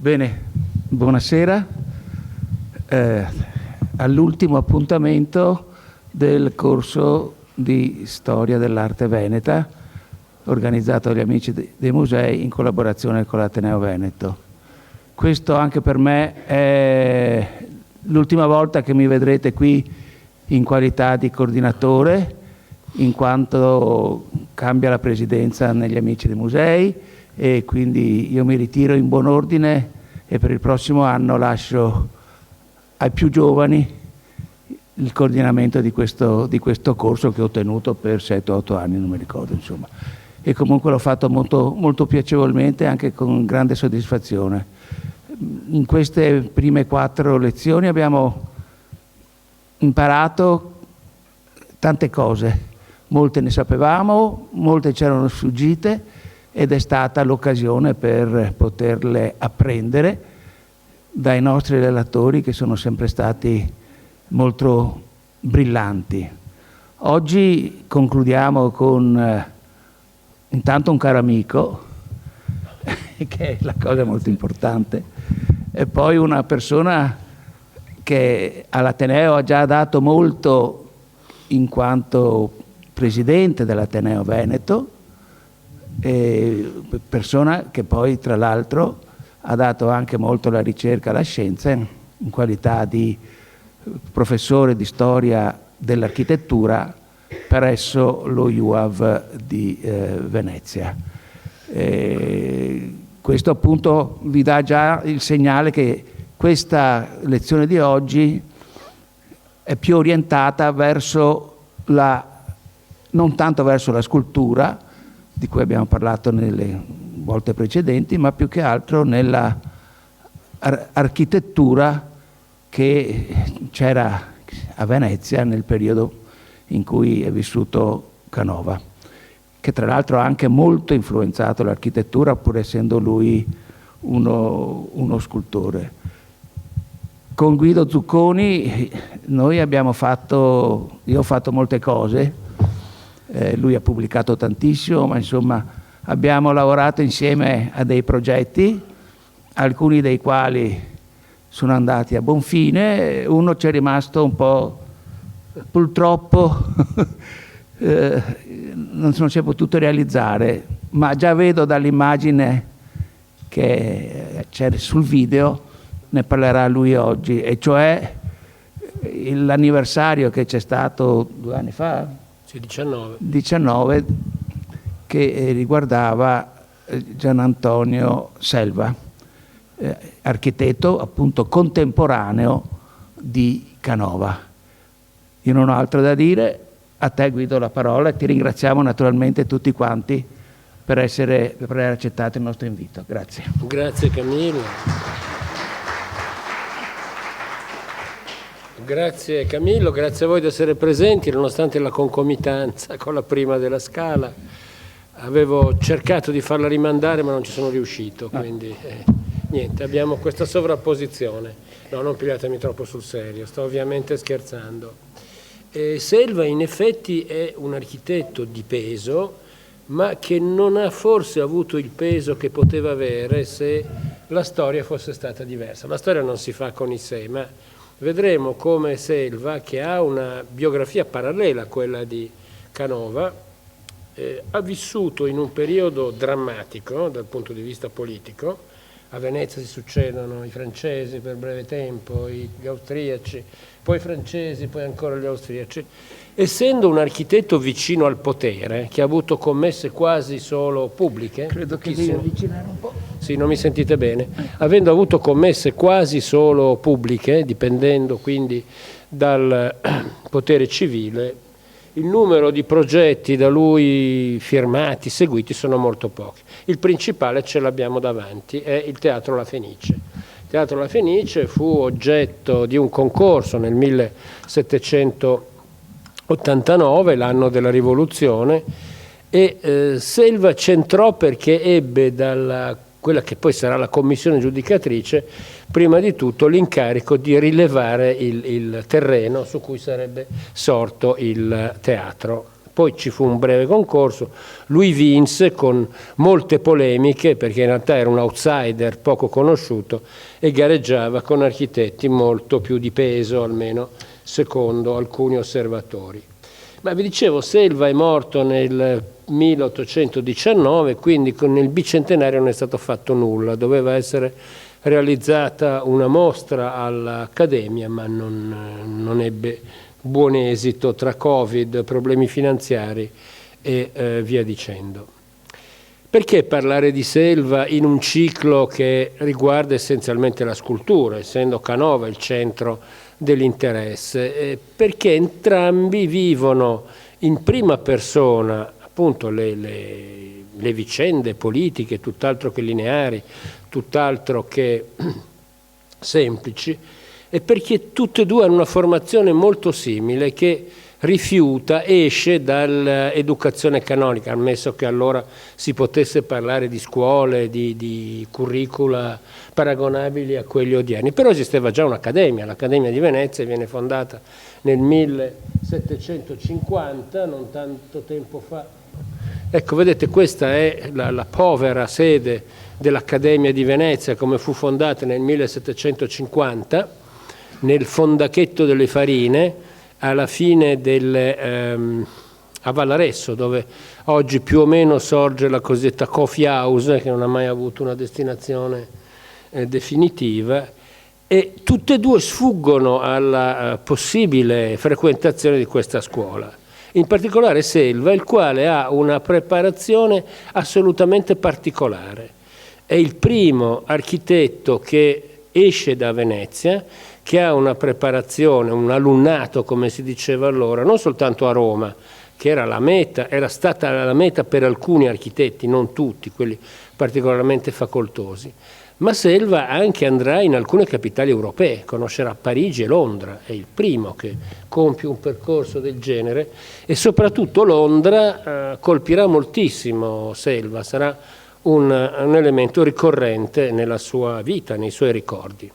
Bene, buonasera. All'ultimo appuntamento del corso di Storia dell'Arte Veneta, organizzato dagli Amici dei Musei in collaborazione con l'Ateneo Veneto. Questo anche per me è l'ultima volta che mi vedrete qui in qualità di coordinatore, in quanto cambia la presidenza negli Amici dei Musei, e quindi io mi ritiro in buon ordine e per il prossimo anno lascio ai più giovani il coordinamento di questo corso che ho tenuto per 7-8 anni, non mi ricordo, insomma. E comunque l'ho fatto molto, molto piacevolmente, anche con grande soddisfazione. In queste prime 4 lezioni abbiamo imparato tante cose, molte ne sapevamo, molte c'erano sfuggite, ed è stata l'occasione per poterle apprendere dai nostri relatori, che sono sempre stati molto brillanti. Oggi concludiamo con intanto un caro amico, che è la cosa molto importante, e poi una persona che all'Ateneo ha già dato molto in quanto presidente dell'Ateneo Veneto, e persona che poi tra l'altro ha dato anche molto alla ricerca e alla scienza in qualità di professore di storia dell'architettura presso lo IUAV di Venezia. Questo appunto vi dà già il segnale che questa lezione di oggi è più orientata verso non tanto verso la scultura, di cui abbiamo parlato nelle volte precedenti, ma più che altro nella architettura che c'era a Venezia nel periodo in cui è vissuto Canova, che tra l'altro ha anche molto influenzato l'architettura, pur essendo lui uno scultore. Con Guido Zucconi io ho fatto molte cose, lui ha pubblicato tantissimo, ma insomma abbiamo lavorato insieme a dei progetti, alcuni dei quali sono andati a buon fine, uno ci è rimasto un po', purtroppo non si è potuto realizzare, ma già vedo dall'immagine che c'è sul video, ne parlerà lui oggi, e cioè l'anniversario che c'è stato 2 anni fa, 19, che riguardava Gian Antonio Selva, architetto appunto contemporaneo di Canova. Io non ho altro da dire, a te Guido la parola, e ti ringraziamo naturalmente tutti quanti per aver accettato il nostro invito. Grazie. Grazie Camillo. Grazie Camillo, grazie a voi di essere presenti, nonostante la concomitanza con la prima della Scala. Avevo cercato di farla rimandare, ma non ci sono riuscito, quindi niente, abbiamo questa sovrapposizione. No, non pigliatemi troppo sul serio, sto ovviamente scherzando. Selva in effetti è un architetto di peso, ma che non ha forse avuto il peso che poteva avere se la storia fosse stata diversa. La storia non si fa con i sé, ma vedremo come Selva, che ha una biografia parallela a quella di Canova, ha vissuto in un periodo drammatico dal punto di vista politico. A Venezia si succedono i francesi per breve tempo, gli austriaci, poi i francesi, poi ancora gli austriaci. Essendo un architetto vicino al potere, che ha avuto commesse quasi solo pubbliche, credo che devi avvicinare un po'. Sì, non mi sentite bene. Avendo avuto commesse quasi solo pubbliche, dipendendo quindi dal potere civile, il numero di progetti da lui firmati, seguiti, sono molto pochi. Il principale ce l'abbiamo davanti, è il Teatro La Fenice. Il Teatro La Fenice fu oggetto di un concorso nel 1789, l'anno della Rivoluzione, e Selva c'entrò perché ebbe dalla quella che poi sarà la commissione giudicatrice, prima di tutto l'incarico di rilevare il terreno su cui sarebbe sorto il teatro Poi ci fu un breve concorso, lui vinse con molte polemiche perché in realtà era un outsider poco conosciuto e gareggiava con architetti molto più di peso, almeno secondo alcuni osservatori. Ma vi dicevo, Selva è morto nel 1819, quindi nel bicentenario non è stato fatto nulla, doveva essere realizzata una mostra all'Accademia, ma non ebbe buon esito tra Covid, problemi finanziari e via dicendo. Perché parlare di Selva in un ciclo che riguarda essenzialmente la scultura, essendo Canova il centro dell'interesse? Perché entrambi vivono in prima persona appunto le vicende politiche, tutt'altro che lineari, tutt'altro che semplici, e perché tutte e due hanno una formazione molto simile che rifiuta, esce dall'educazione canonica, ammesso che allora si potesse parlare di scuole, di curricula paragonabili a quelli odierni. Però esisteva già un'accademia, l'Accademia di Venezia viene fondata nel 1750, non tanto tempo fa. Ecco, vedete, questa è la povera sede dell'Accademia di Venezia, come fu fondata nel 1750, nel Fondachetto delle Farine, alla fine a Vallaresso, dove oggi più o meno sorge la cosiddetta Coffee House, che non ha mai avuto una destinazione definitiva, e tutte e due sfuggono alla possibile frequentazione di questa scuola. In particolare Selva, il quale ha una preparazione assolutamente particolare. È il primo architetto che esce da Venezia, che ha una preparazione, un alunnato, come si diceva allora, non soltanto a Roma, che era la meta, era stata la meta per alcuni architetti, non tutti, quelli particolarmente facoltosi, ma Selva anche andrà in alcune capitali europee, conoscerà Parigi e Londra, è il primo che compie un percorso del genere, e soprattutto Londra colpirà moltissimo Selva, sarà un elemento ricorrente nella sua vita, nei suoi ricordi.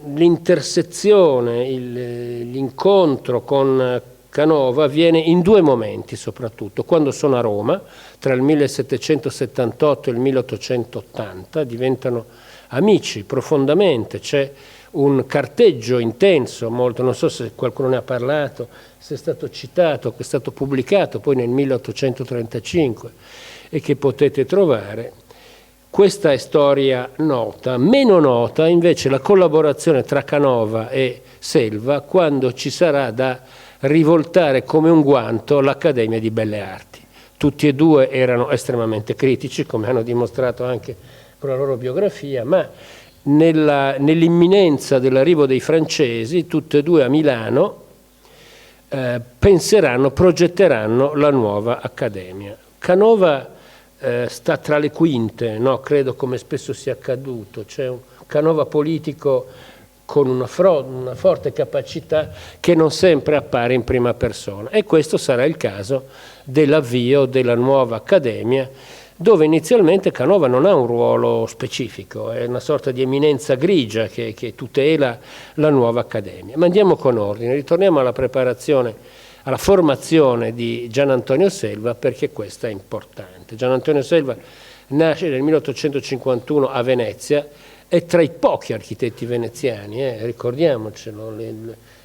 L'intersezione, l'incontro con Canova avviene in due momenti soprattutto: quando sono a Roma, tra il 1778 e il 1880, diventano amici profondamente, c'è un carteggio intenso, molto, non so se qualcuno ne ha parlato, se è stato citato, che è stato pubblicato poi nel 1835 e che potete trovare. Questa è storia nota. Meno nota invece la collaborazione tra Canova e Selva quando ci sarà da rivoltare come un guanto l'Accademia di Belle Arti. Tutti e due erano estremamente critici, come hanno dimostrato anche con la loro biografia, ma nell'imminenza dell'arrivo dei francesi, tutte e due a Milano, penseranno, progetteranno la nuova Accademia. Canova sta tra le quinte, no? Credo, come spesso sia accaduto, c'è un Canova politico con una forte capacità che non sempre appare in prima persona, e questo sarà il caso dell'avvio della nuova Accademia, dove inizialmente Canova non ha un ruolo specifico, è una sorta di eminenza grigia che tutela la nuova Accademia. Ma andiamo con ordine, ritorniamo alla preparazione, alla formazione di Gian Antonio Selva, perché questa è importante. Gian Antonio Selva nasce nel 1851 a Venezia, è tra i pochi architetti veneziani, ricordiamocelo,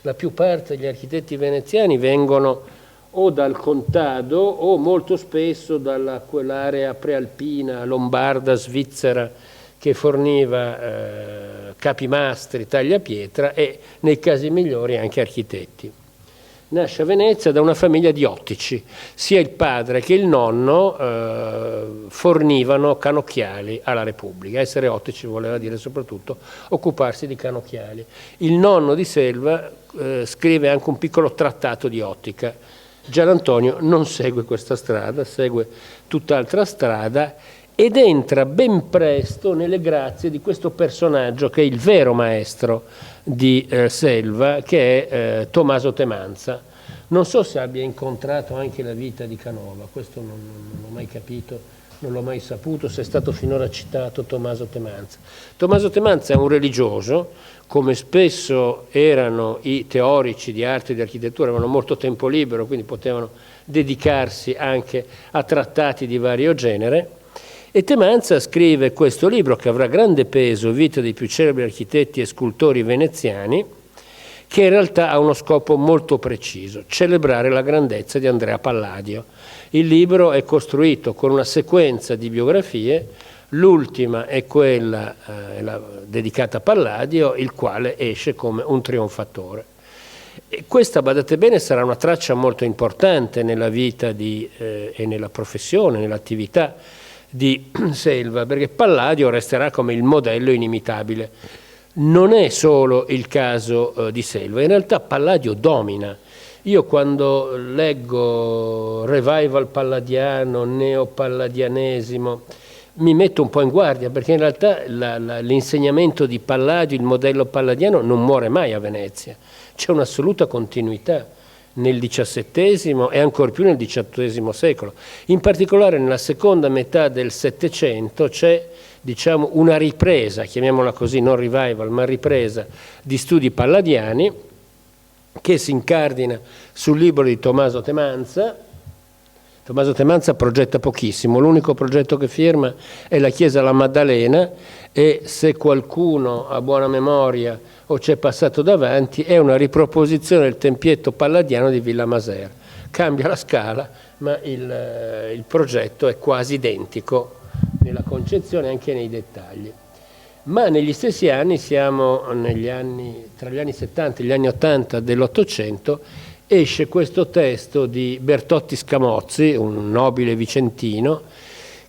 la più parte degli architetti veneziani vengono o dal contado o molto spesso dalla quell'area prealpina, lombarda, svizzera, che forniva capimastri, tagliapietra e nei casi migliori anche architetti. Nasce a Venezia da una famiglia di ottici, sia il padre che il nonno fornivano canocchiali alla Repubblica. Essere ottici voleva dire soprattutto occuparsi di canocchiali. Il nonno di Selva scrive anche un piccolo trattato di ottica. Gian Antonio non segue questa strada, segue tutt'altra strada ed entra ben presto nelle grazie di questo personaggio che è il vero maestro di Selva, che è Tommaso Temanza. Non so se abbia incontrato anche la vita di Canova, questo non ho mai capito non l'ho mai saputo se è stato finora citato Tommaso Temanza. Tommaso Temanza è un religioso, come spesso erano i teorici di arte e di architettura, avevano molto tempo libero, quindi potevano dedicarsi anche a trattati di vario genere. E Temanza scrive questo libro che avrà grande peso, Vita dei più celebri architetti e scultori veneziani, che in realtà ha uno scopo molto preciso: celebrare la grandezza di Andrea Palladio. Il libro è costruito con una sequenza di biografie, l'ultima è quella dedicata a Palladio, il quale esce come un trionfatore. E questa, badate bene, sarà una traccia molto importante nella vita e nella professione, nell'attività di Selva, perché Palladio resterà come il modello inimitabile. Non è solo il caso di Selva, in realtà Palladio domina. Io quando leggo revival palladiano, neopalladianesimo, mi metto un po' in guardia, perché in realtà l'insegnamento di Palladio, il modello palladiano, non muore mai a Venezia. C'è un'assoluta continuità nel XVII e ancor più nel XVIII secolo. In particolare nella seconda metà del Settecento c'è, diciamo, una ripresa, chiamiamola così, non revival, ma ripresa di studi palladiani che si incardina sul libro di Tommaso Temanza. Tommaso Temanza progetta pochissimo, l'unico progetto che firma è la chiesa alla Maddalena, e se qualcuno ha buona memoria o c'è passato davanti, è una riproposizione del tempietto palladiano di Villa Maser. Cambia la scala, ma il progetto è quasi identico nella concezione e anche nei dettagli. Ma negli stessi anni, siamo tra gli anni 70 e gli anni 80 dell'Ottocento, esce questo testo di Bertotti Scamozzi, un nobile vicentino,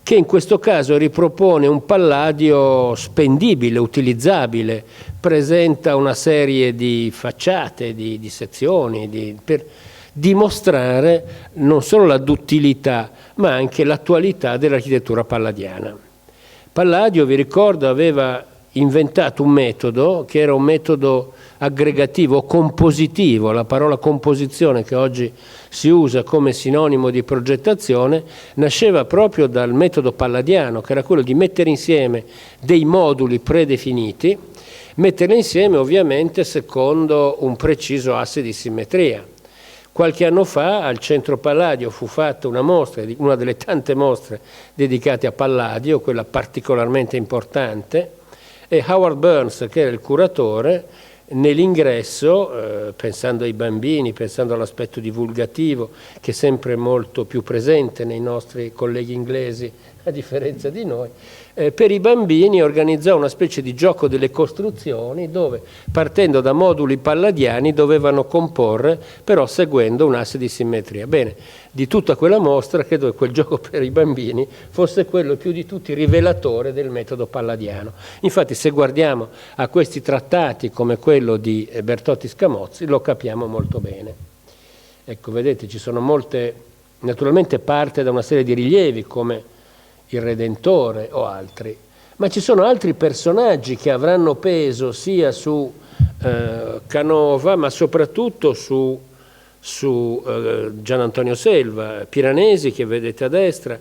che in questo caso ripropone un Palladio spendibile, utilizzabile, presenta una serie di facciate, di sezioni, per dimostrare non solo la duttilità, ma anche l'attualità dell'architettura palladiana. Palladio, vi ricordo, aveva inventato un metodo che era un metodo aggregativo, compositivo. La parola composizione, che oggi si usa come sinonimo di progettazione, nasceva proprio dal metodo palladiano, che era quello di mettere insieme dei moduli predefiniti, metterli insieme ovviamente secondo un preciso asse di simmetria. Qualche anno fa al Centro Palladio fu fatta una mostra, una delle tante mostre dedicate a Palladio, quella particolarmente importante, e Howard Burns, che era il curatore, nell'ingresso, pensando ai bambini, pensando all'aspetto divulgativo, che è sempre molto più presente nei nostri colleghi inglesi, a differenza di noi, per i bambini organizzò una specie di gioco delle costruzioni dove, partendo da moduli palladiani, dovevano comporre, però seguendo un asse di simmetria. Bene, di tutta quella mostra credo che quel gioco per i bambini fosse quello più di tutti rivelatore del metodo palladiano. Infatti, se guardiamo a questi trattati come quello di Bertotti Scamozzi, lo capiamo molto bene. Ecco, vedete, ci sono molte, naturalmente parte da una serie di rilievi come il Redentore o altri, ma ci sono altri personaggi che avranno peso sia su Canova, ma soprattutto su Gian Antonio Selva. Piranesi, che vedete a destra,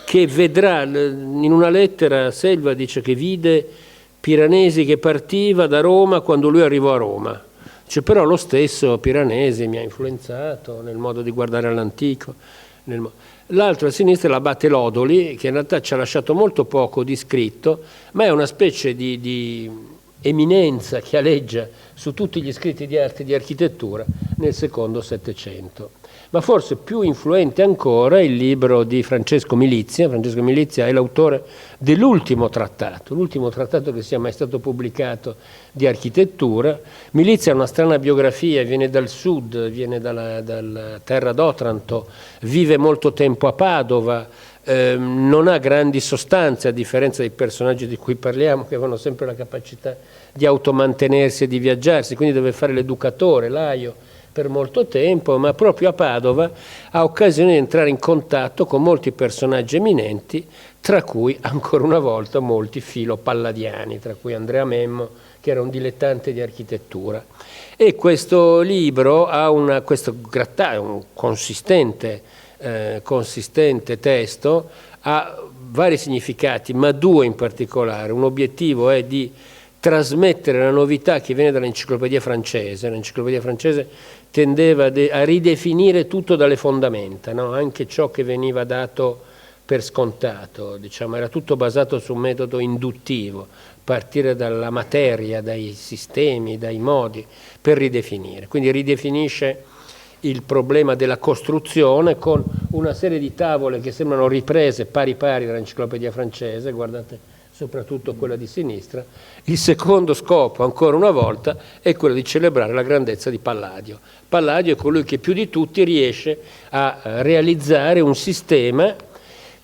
che vedrà in una lettera, Selva dice che vide Piranesi che partiva da Roma quando lui arrivò a Roma. Cioè, però lo stesso Piranesi mi ha influenzato nel modo di guardare all'antico. L'altro a sinistra è l'abate Lodoli, che in realtà ci ha lasciato molto poco di scritto, ma è una specie di eminenza che aleggia su tutti gli scritti di arte e di architettura nel secondo Settecento. Ma forse più influente ancora il libro di Francesco Milizia. Francesco Milizia è l'autore dell'ultimo trattato che sia mai stato pubblicato di architettura. Milizia ha una strana biografia, viene dal sud, viene dalla terra d'Otranto, vive molto tempo a Padova, non ha grandi sostanze, a differenza dei personaggi di cui parliamo, che avevano sempre la capacità di automantenersi e di viaggiarsi, quindi deve fare l'educatore, l'aio, per molto tempo, ma proprio a Padova ha occasione di entrare in contatto con molti personaggi eminenti, tra cui ancora una volta molti filopalladiani, tra cui Andrea Memmo, che era un dilettante di architettura. E questo libro ha un consistente testo, ha vari significati, ma due in particolare. Un obiettivo è di trasmettere la novità che viene dall'enciclopedia francese. L'enciclopedia francese tendeva a ridefinire tutto dalle fondamenta, no? Anche ciò che veniva dato per scontato, diciamo, era tutto basato su un metodo induttivo, partire dalla materia, dai sistemi, dai modi, per ridefinire. Quindi ridefinisce il problema della costruzione con una serie di tavole che sembrano riprese pari pari dall'enciclopedia francese, guardate soprattutto quella di sinistra. Il secondo scopo, ancora una volta, è quello di celebrare la grandezza di Palladio. Palladio è colui che più di tutti riesce a realizzare un sistema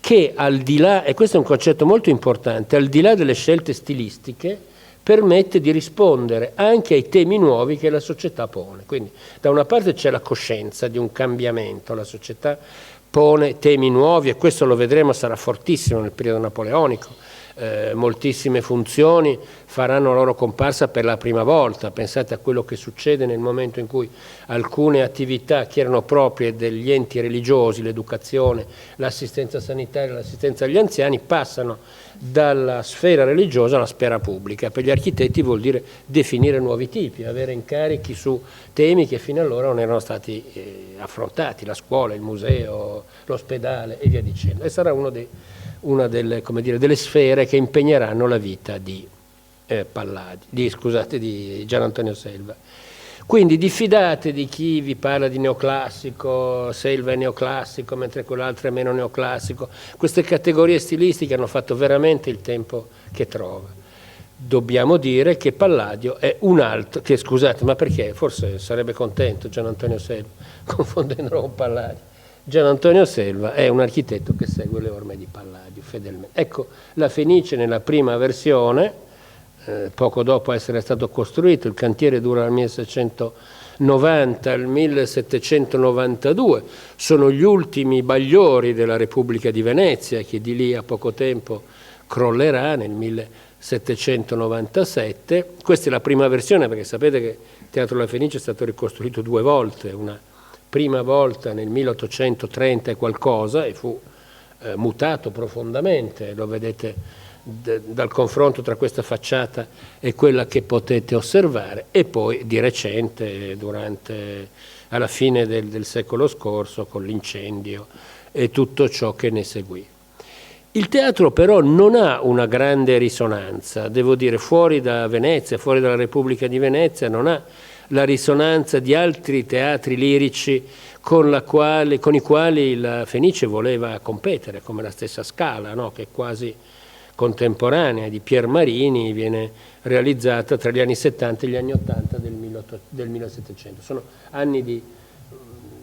che al di là, e questo è un concetto molto importante, al di là delle scelte stilistiche, permette di rispondere anche ai temi nuovi che la società pone. Quindi da una parte c'è la coscienza di un cambiamento, la società pone temi nuovi e questo lo vedremo, sarà fortissimo nel periodo napoleonico. Moltissime funzioni faranno la loro comparsa per la prima volta. Pensate a quello che succede nel momento in cui alcune attività che erano proprie degli enti religiosi, l'educazione, l'assistenza sanitaria, l'assistenza agli anziani, passano dalla sfera religiosa alla sfera pubblica. Per gli architetti vuol dire definire nuovi tipi, avere incarichi su temi che fino allora non erano stati affrontati, la scuola, il museo, l'ospedale e via dicendo. E sarà una delle, come dire, delle sfere che impegneranno la vita di Gian Antonio Selva. Quindi diffidate di chi vi parla di neoclassico, Selva è neoclassico mentre quell'altro è meno neoclassico. Queste categorie stilistiche hanno fatto veramente il tempo che trova. Dobbiamo dire che Palladio è un altro, che scusate, ma perché? Forse sarebbe contento Gian Antonio Selva, confondendolo con Palladio. Gian Antonio Selva è un architetto che segue le orme di Palladio fedelmente. Ecco, la Fenice nella prima versione, poco dopo essere stato costruito, il cantiere dura dal 1690 al 1792, sono gli ultimi bagliori della Repubblica di Venezia che di lì a poco tempo crollerà nel 1797. Questa è la prima versione perché sapete che il Teatro La Fenice è stato ricostruito 2 volte, una prima volta nel 1830 e qualcosa e fu mutato profondamente, lo vedete dal confronto tra questa facciata e quella che potete osservare, e poi di recente, alla fine del secolo scorso, con l'incendio e tutto ciò che ne seguì. Il teatro però non ha una grande risonanza, devo dire, fuori da Venezia, fuori dalla Repubblica di Venezia, non ha la risonanza di altri teatri lirici con i quali la Fenice voleva competere, come la stessa Scala, no? Che è quasi contemporanea di Pier Marini, viene realizzata tra gli anni 70 e gli anni 80 del 1700. Sono anni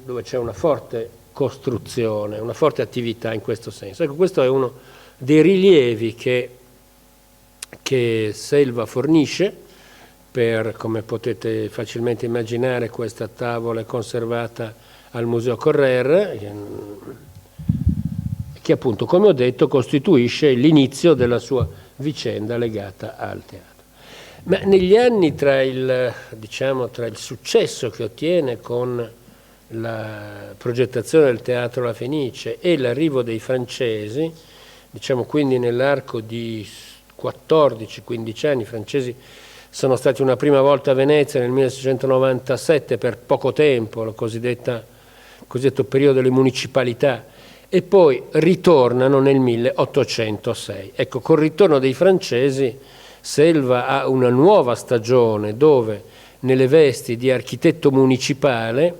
dove c'è una forte costruzione, una forte attività in questo senso. Ecco, questo è uno dei rilievi che Selva fornisce per, come potete facilmente immaginare, questa tavola è conservata al Museo Correr, che appunto, come ho detto, costituisce l'inizio della sua vicenda legata al teatro. Ma negli anni tra il successo che ottiene con la progettazione del Teatro La Fenice e l'arrivo dei francesi, quindi nell'arco di 14-15 anni, i francesi sono stati una prima volta a Venezia nel 1697 per poco tempo, il cosiddetto periodo delle municipalità, e poi ritornano nel 1806. Ecco, col ritorno dei francesi Selva ha una nuova stagione dove nelle vesti di architetto municipale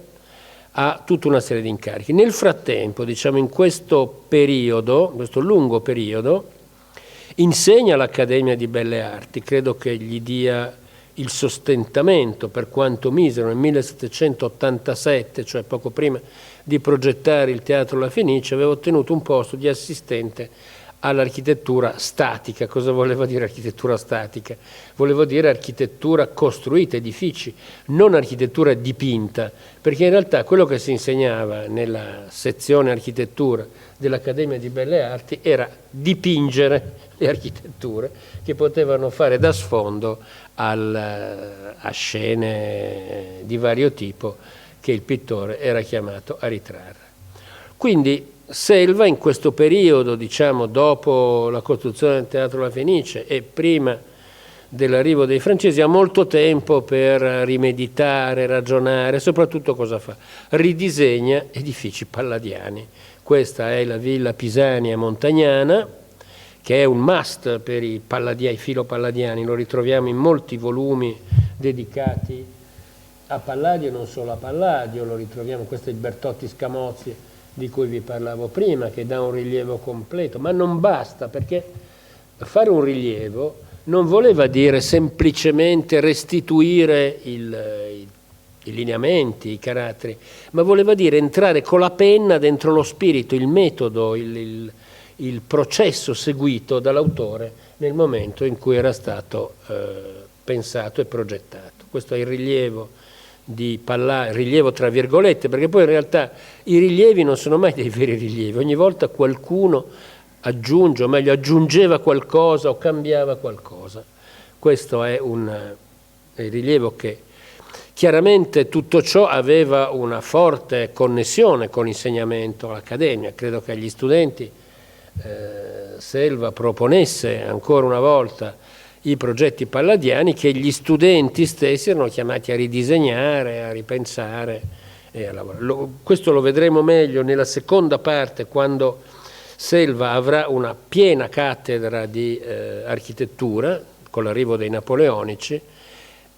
ha tutta una serie di incarichi. Nel frattempo, in questo periodo, questo lungo periodo, insegna all'Accademia di Belle Arti, credo che gli dia il sostentamento, per quanto misero, nel 1787, cioè poco prima di progettare il Teatro La Fenice, aveva ottenuto un posto di assistente all'architettura statica. Cosa voleva dire architettura statica? Voleva dire architettura costruita, edifici, non architettura dipinta, perché in realtà quello che si insegnava nella sezione architettura dell'Accademia di Belle Arti era dipingere le architetture che potevano fare da sfondo a scene di vario tipo che il pittore era chiamato a ritrarre. Quindi Selva in questo periodo, diciamo dopo la costruzione del Teatro La Fenice e prima dell'arrivo dei francesi, ha molto tempo per rimeditare, ragionare, soprattutto cosa fa? Ridisegna edifici palladiani. Questa è la Villa Pisania Montagnana, che è un must per i filopalladiani, lo ritroviamo in molti volumi dedicati a Palladio e non solo a Palladio, lo ritroviamo, questo è il Bertotti Scamozzi di cui vi parlavo prima, che dà un rilievo completo, ma non basta, perché fare un rilievo non voleva dire semplicemente restituire i lineamenti, i caratteri, ma voleva dire entrare con la penna dentro lo spirito, il metodo, il processo seguito dall'autore nel momento in cui era stato pensato e progettato. Questo è il rilievo di Palladio, rilievo tra virgolette, perché poi in realtà i rilievi non sono mai dei veri rilievi, ogni volta qualcuno aggiunge, o meglio aggiungeva qualcosa o cambiava qualcosa. Questo è il rilievo che chiaramente tutto ciò aveva una forte connessione con l'insegnamento all'Accademia. Credo che agli studenti Selva proponesse ancora una volta i progetti palladiani che gli studenti stessi erano chiamati a ridisegnare, a ripensare e a lavorare. Questo lo vedremo meglio nella seconda parte, quando Selva avrà una piena cattedra di architettura con l'arrivo dei napoleonici,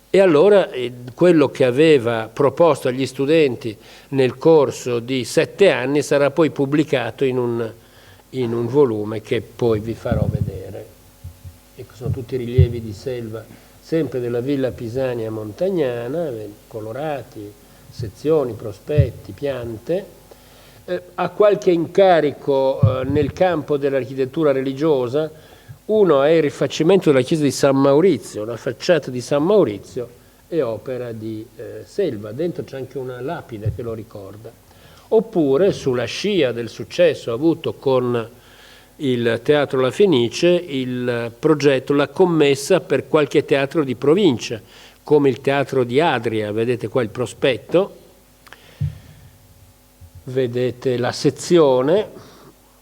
e allora quello che aveva proposto agli studenti nel corso di 7 anni sarà poi pubblicato in un volume che poi vi farò vedere. Ecco, sono tutti i rilievi di Selva, sempre della Villa Pisania Montagnana, colorati, sezioni, prospetti, piante. Ha qualche incarico nel campo dell'architettura religiosa. Uno è il rifacimento della chiesa di San Maurizio, la facciata di San Maurizio è opera di Selva, dentro c'è anche una lapide che lo ricorda. Oppure, sulla scia del successo avuto con il Teatro La Fenice, il progetto, la commessa per qualche teatro di provincia, come il Teatro di Adria, vedete qua il prospetto, vedete la sezione,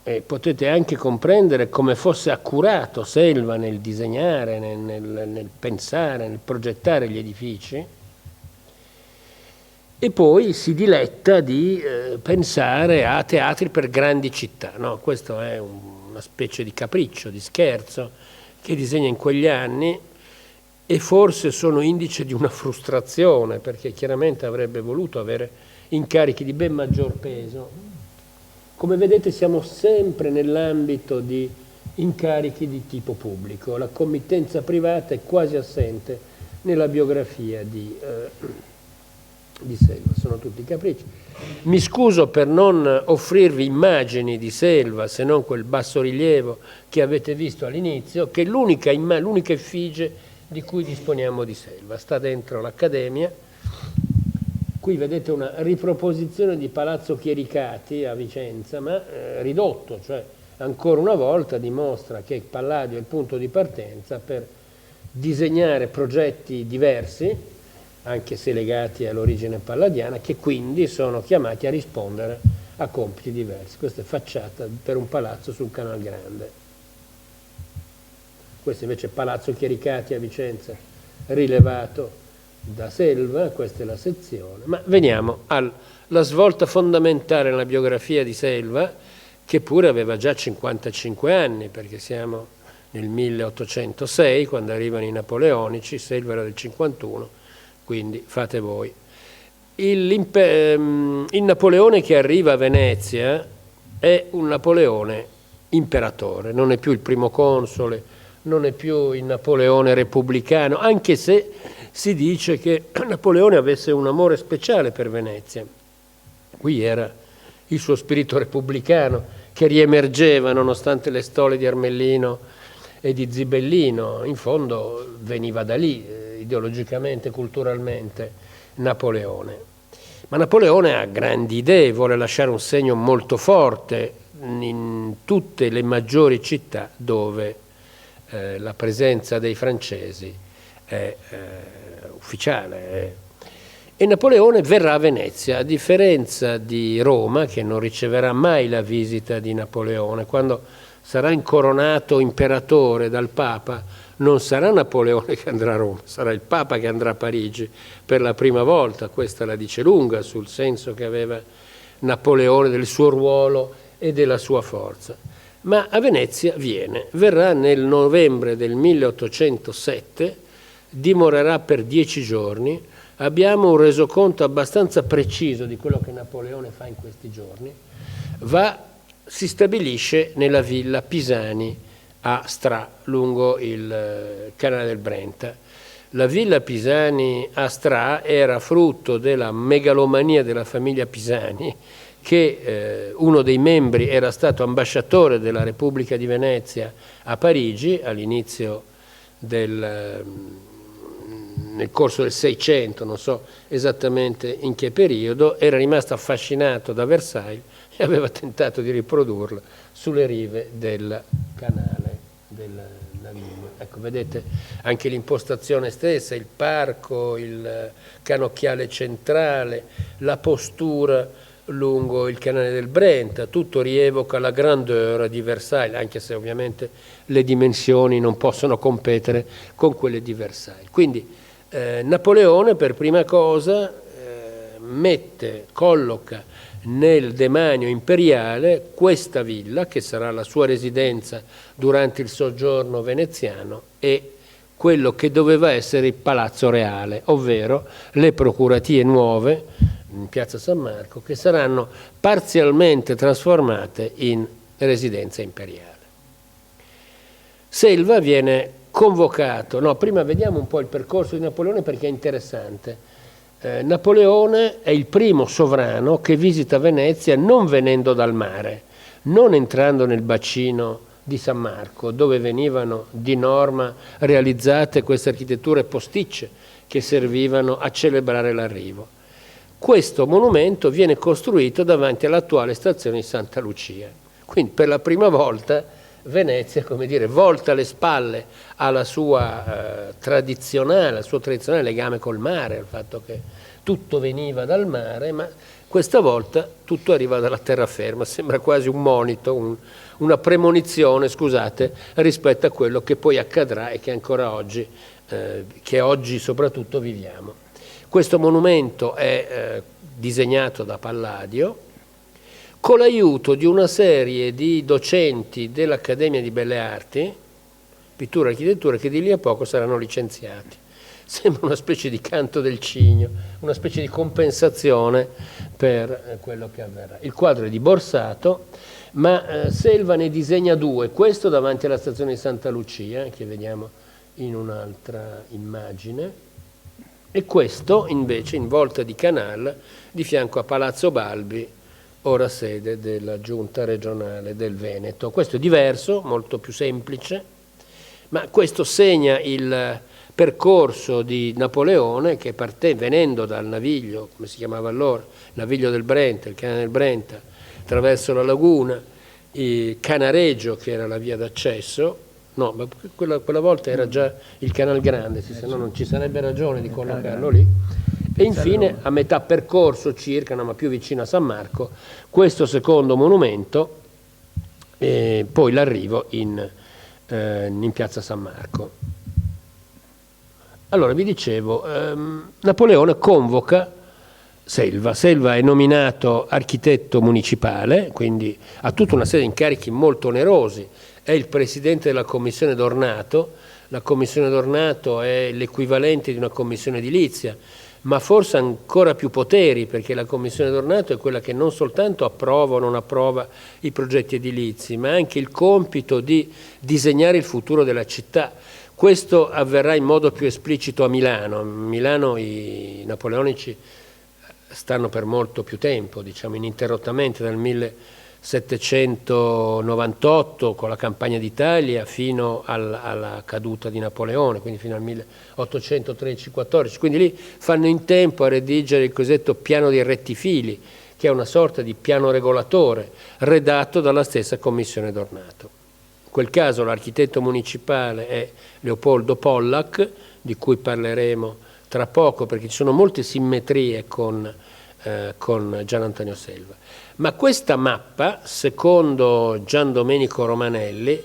e potete anche comprendere come fosse accurato Selva nel disegnare, nel pensare, nel progettare gli edifici. E poi si diletta di pensare a teatri per grandi città, no? Questo è una specie di capriccio, di scherzo che disegna in quegli anni, e forse sono indice di una frustrazione, perché chiaramente avrebbe voluto avere incarichi di ben maggior peso. Come vedete siamo sempre nell'ambito di incarichi di tipo pubblico, la committenza privata è quasi assente nella biografia di Selva, sono tutti capricci. Mi scuso per non offrirvi immagini di Selva, se non quel bassorilievo che avete visto all'inizio, che è l'unica effigie di cui disponiamo di Selva, sta dentro l'Accademia. Qui vedete una riproposizione di Palazzo Chiericati a Vicenza, ma ridotto, cioè ancora una volta dimostra che Palladio è il punto di partenza per disegnare progetti diversi, anche se legati all'origine palladiana, che quindi sono chiamati a rispondere a compiti diversi. Questa è facciata per un palazzo sul Canal Grande. Questo invece è Palazzo Chiericati a Vicenza, rilevato da Selva, questa è la sezione. Ma veniamo alla svolta fondamentale nella biografia di Selva, che pure aveva già 55 anni, perché siamo nel 1806, quando arrivano i napoleonici, Selva era del 51, quindi fate voi. Il Napoleone che arriva a Venezia è un Napoleone imperatore, non è più il primo console, non è più il Napoleone repubblicano, anche se si dice che Napoleone avesse un amore speciale per Venezia. Qui era il suo spirito repubblicano che riemergeva nonostante le stole di Armellino e di Zibellino, in fondo veniva da lì, ideologicamente, culturalmente, Napoleone. Ma Napoleone ha grandi idee, vuole lasciare un segno molto forte in tutte le maggiori città dove la presenza dei francesi è ufficiale. E Napoleone verrà a Venezia, a differenza di Roma, che non riceverà mai la visita di Napoleone. Quando sarà incoronato imperatore dal Papa, non sarà Napoleone che andrà a Roma, sarà il Papa che andrà a Parigi per la prima volta. Questa la dice lunga sul senso che aveva Napoleone del suo ruolo e della sua forza. Ma a Venezia verrà nel novembre del 1807, dimorerà per 10 giorni. Abbiamo un resoconto abbastanza preciso di quello che Napoleone fa in questi giorni. Si stabilisce nella villa Pisani a Stra, lungo il canale del Brenta. La villa Pisani a Stra era frutto della megalomania della famiglia Pisani, che uno dei membri era stato ambasciatore della Repubblica di Venezia a Parigi all'inizio nel corso del Seicento, non so esattamente in che periodo, era rimasto affascinato da Versailles e aveva tentato di riprodurla sulle rive del canale del Naviglio. Ecco, vedete anche l'impostazione stessa, il parco, il canocchiale centrale, la postura lungo il canale del Brenta, tutto rievoca la grandeur di Versailles, anche se ovviamente le dimensioni non possono competere con quelle di Versailles. Quindi Napoleone per prima cosa colloca nel demanio imperiale questa villa, che sarà la sua residenza durante il soggiorno veneziano, e quello che doveva essere il Palazzo Reale, ovvero le procuratie nuove in Piazza San Marco, che saranno parzialmente trasformate in residenza imperiale. Selva viene convocato, prima vediamo un po' il percorso di Napoleone perché è interessante. Napoleone è il primo sovrano che visita Venezia non venendo dal mare, non entrando nel bacino di San Marco, dove venivano di norma realizzate queste architetture posticce che servivano a celebrare l'arrivo. Questo monumento viene costruito davanti all'attuale stazione di Santa Lucia. Quindi per la prima volta Venezia, come dire, volta le spalle alla sua al suo tradizionale legame col mare, al fatto che tutto veniva dal mare, ma questa volta tutto arriva dalla terraferma. Sembra quasi un monito, una premonizione, scusate, rispetto a quello che poi accadrà e che ancora oggi, che oggi soprattutto viviamo. Questo monumento è disegnato da Palladio, con l'aiuto di una serie di docenti dell'Accademia di Belle Arti, pittura e architettura, che di lì a poco saranno licenziati. Sembra una specie di canto del cigno, una specie di compensazione per quello che avverrà. Il quadro è di Borsato, ma Selva ne disegna due, questo davanti alla stazione di Santa Lucia, che vediamo in un'altra immagine, e questo invece in volta di Canal, di fianco a Palazzo Balbi, ora sede della Giunta regionale del Veneto. Questo è diverso, molto più semplice, ma questo segna il percorso di Napoleone che venendo dal Naviglio, come si chiamava allora, Naviglio del Brenta, il canale del Brenta, attraverso la laguna, Canareggio, che era la via d'accesso, no, ma quella volta era già il Canal Grande, se no non ci sarebbe ragione di collocarlo lì. E infine, a metà percorso circa, ma più vicino a San Marco, questo secondo monumento, poi l'arrivo in Piazza San Marco. Allora, vi dicevo, Napoleone convoca Selva. Selva è nominato architetto municipale, quindi ha tutta una serie di incarichi molto onerosi. È il presidente della commissione d'ornato. La commissione d'ornato è l'equivalente di una commissione edilizia, ma forse ancora più poteri, perché la commissione d'ornato è quella che non soltanto approva o non approva i progetti edilizi, ma ha anche il compito di disegnare il futuro della città. Questo avverrà in modo più esplicito a Milano. A Milano i napoleonici stanno per molto più tempo, diciamo ininterrottamente, dal 1798 con la campagna d'Italia fino alla caduta di Napoleone, quindi fino al 1813-14. Quindi lì fanno in tempo a redigere il cosiddetto piano dei rettifili, che è una sorta di piano regolatore redatto dalla stessa commissione d'ornato. In quel caso l'architetto municipale è Leopoldo Pollack, di cui parleremo tra poco, perché ci sono molte simmetrie con Gian Antonio Selva. Ma questa mappa, secondo Gian Domenico Romanelli,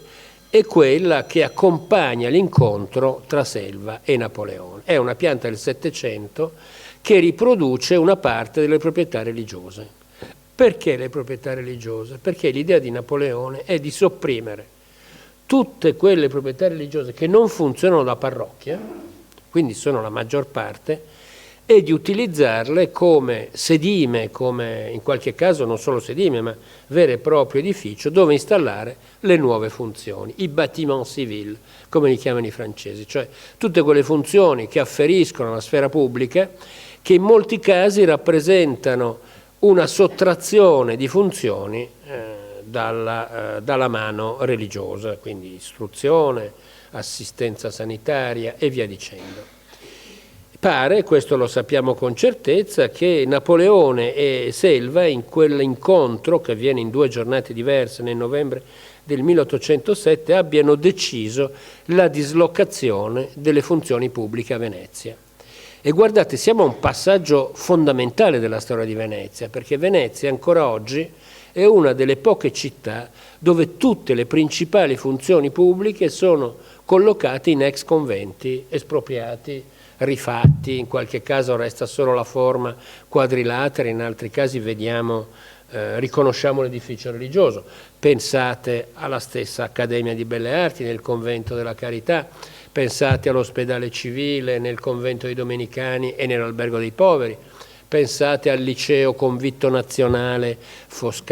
è quella che accompagna l'incontro tra Selva e Napoleone. È una pianta del Settecento che riproduce una parte delle proprietà religiose. Perché le proprietà religiose? Perché l'idea di Napoleone è di sopprimere tutte quelle proprietà religiose che non funzionano da parrocchia, quindi sono la maggior parte, e di utilizzarle come sedime, come in qualche caso non solo sedime, ma vero e proprio edificio dove installare le nuove funzioni, i bâtiment civil, come li chiamano i francesi, cioè tutte quelle funzioni che afferiscono alla sfera pubblica, che in molti casi rappresentano una sottrazione di funzioni dalla mano religiosa, quindi istruzione, assistenza sanitaria e via dicendo. Pare, questo lo sappiamo con certezza, che Napoleone e Selva in quell'incontro, che avviene in 2 giornate diverse nel novembre del 1807, abbiano deciso la dislocazione delle funzioni pubbliche a Venezia. E guardate, siamo a un passaggio fondamentale della storia di Venezia, perché Venezia ancora oggi è una delle poche città dove tutte le principali funzioni pubbliche sono collocate in ex conventi, espropriati, rifatti, in qualche caso resta solo la forma quadrilatera, in altri casi riconosciamo l'edificio religioso. Pensate alla stessa Accademia di Belle Arti nel convento della Carità, pensate all'ospedale civile nel convento dei Domenicani e nell'albergo dei poveri, pensate al liceo convitto nazionale,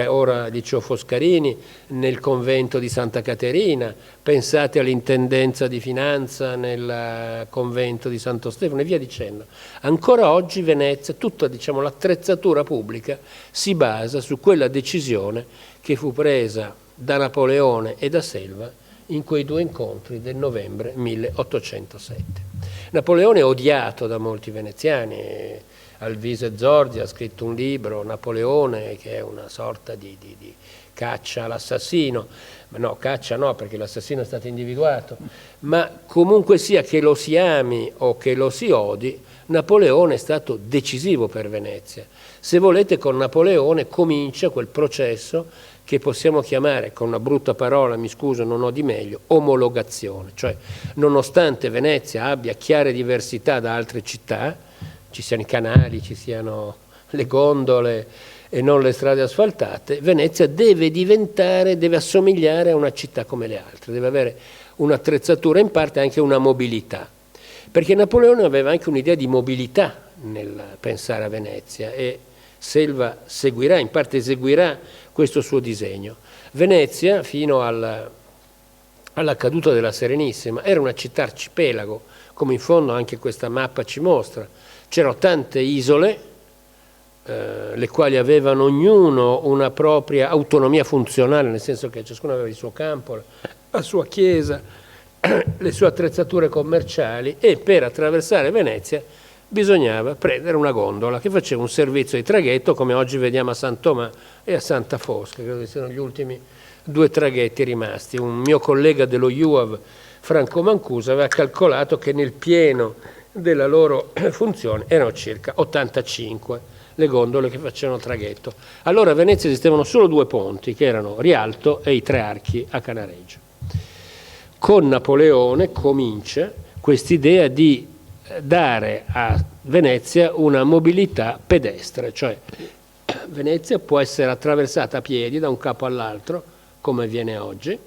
ora liceo Foscarini, nel convento di Santa Caterina, pensate all'intendenza di finanza nel convento di Santo Stefano e via dicendo. Ancora oggi Venezia, tutta l'attrezzatura pubblica si basa su quella decisione che fu presa da Napoleone e da Selva in quei 2 incontri del novembre 1807. Napoleone è odiato da molti veneziani. Alvise Zorzi ha scritto un libro, Napoleone, che è una sorta di caccia all'assassino, no, caccia no, perché l'assassino è stato individuato, ma comunque sia che lo si ami o che lo si odi, Napoleone è stato decisivo per Venezia. Se volete, con Napoleone comincia quel processo che possiamo chiamare, con una brutta parola, mi scuso, non ho di meglio, omologazione, cioè nonostante Venezia abbia chiare diversità da altre città, ci siano i canali, ci siano le gondole e non le strade asfaltate, Venezia deve assomigliare a una città come le altre, deve avere un'attrezzatura, in parte anche una mobilità, perché Napoleone aveva anche un'idea di mobilità nel pensare a Venezia e Selva seguirà, in parte eseguirà questo suo disegno. Venezia, fino alla caduta della Serenissima, era una città arcipelago, come in fondo anche questa mappa ci mostra. C'erano tante isole, le quali avevano ognuno una propria autonomia funzionale, nel senso che ciascuno aveva il suo campo, la sua chiesa, le sue attrezzature commerciali, e per attraversare Venezia bisognava prendere una gondola che faceva un servizio di traghetto, come oggi vediamo a San Tomà e a Santa Fosca, credo che siano gli ultimi 2 traghetti rimasti. Un mio collega dello UAV, Franco Mancuso, aveva calcolato che nel pieno della loro funzione erano circa 85 le gondole che facevano traghetto. Allora a Venezia esistevano solo 2 ponti, che erano Rialto e i 3 Archi a Canareggio. Con Napoleone comincia quest'idea di dare a Venezia una mobilità pedestre, cioè Venezia può essere attraversata a piedi da un capo all'altro, come avviene oggi,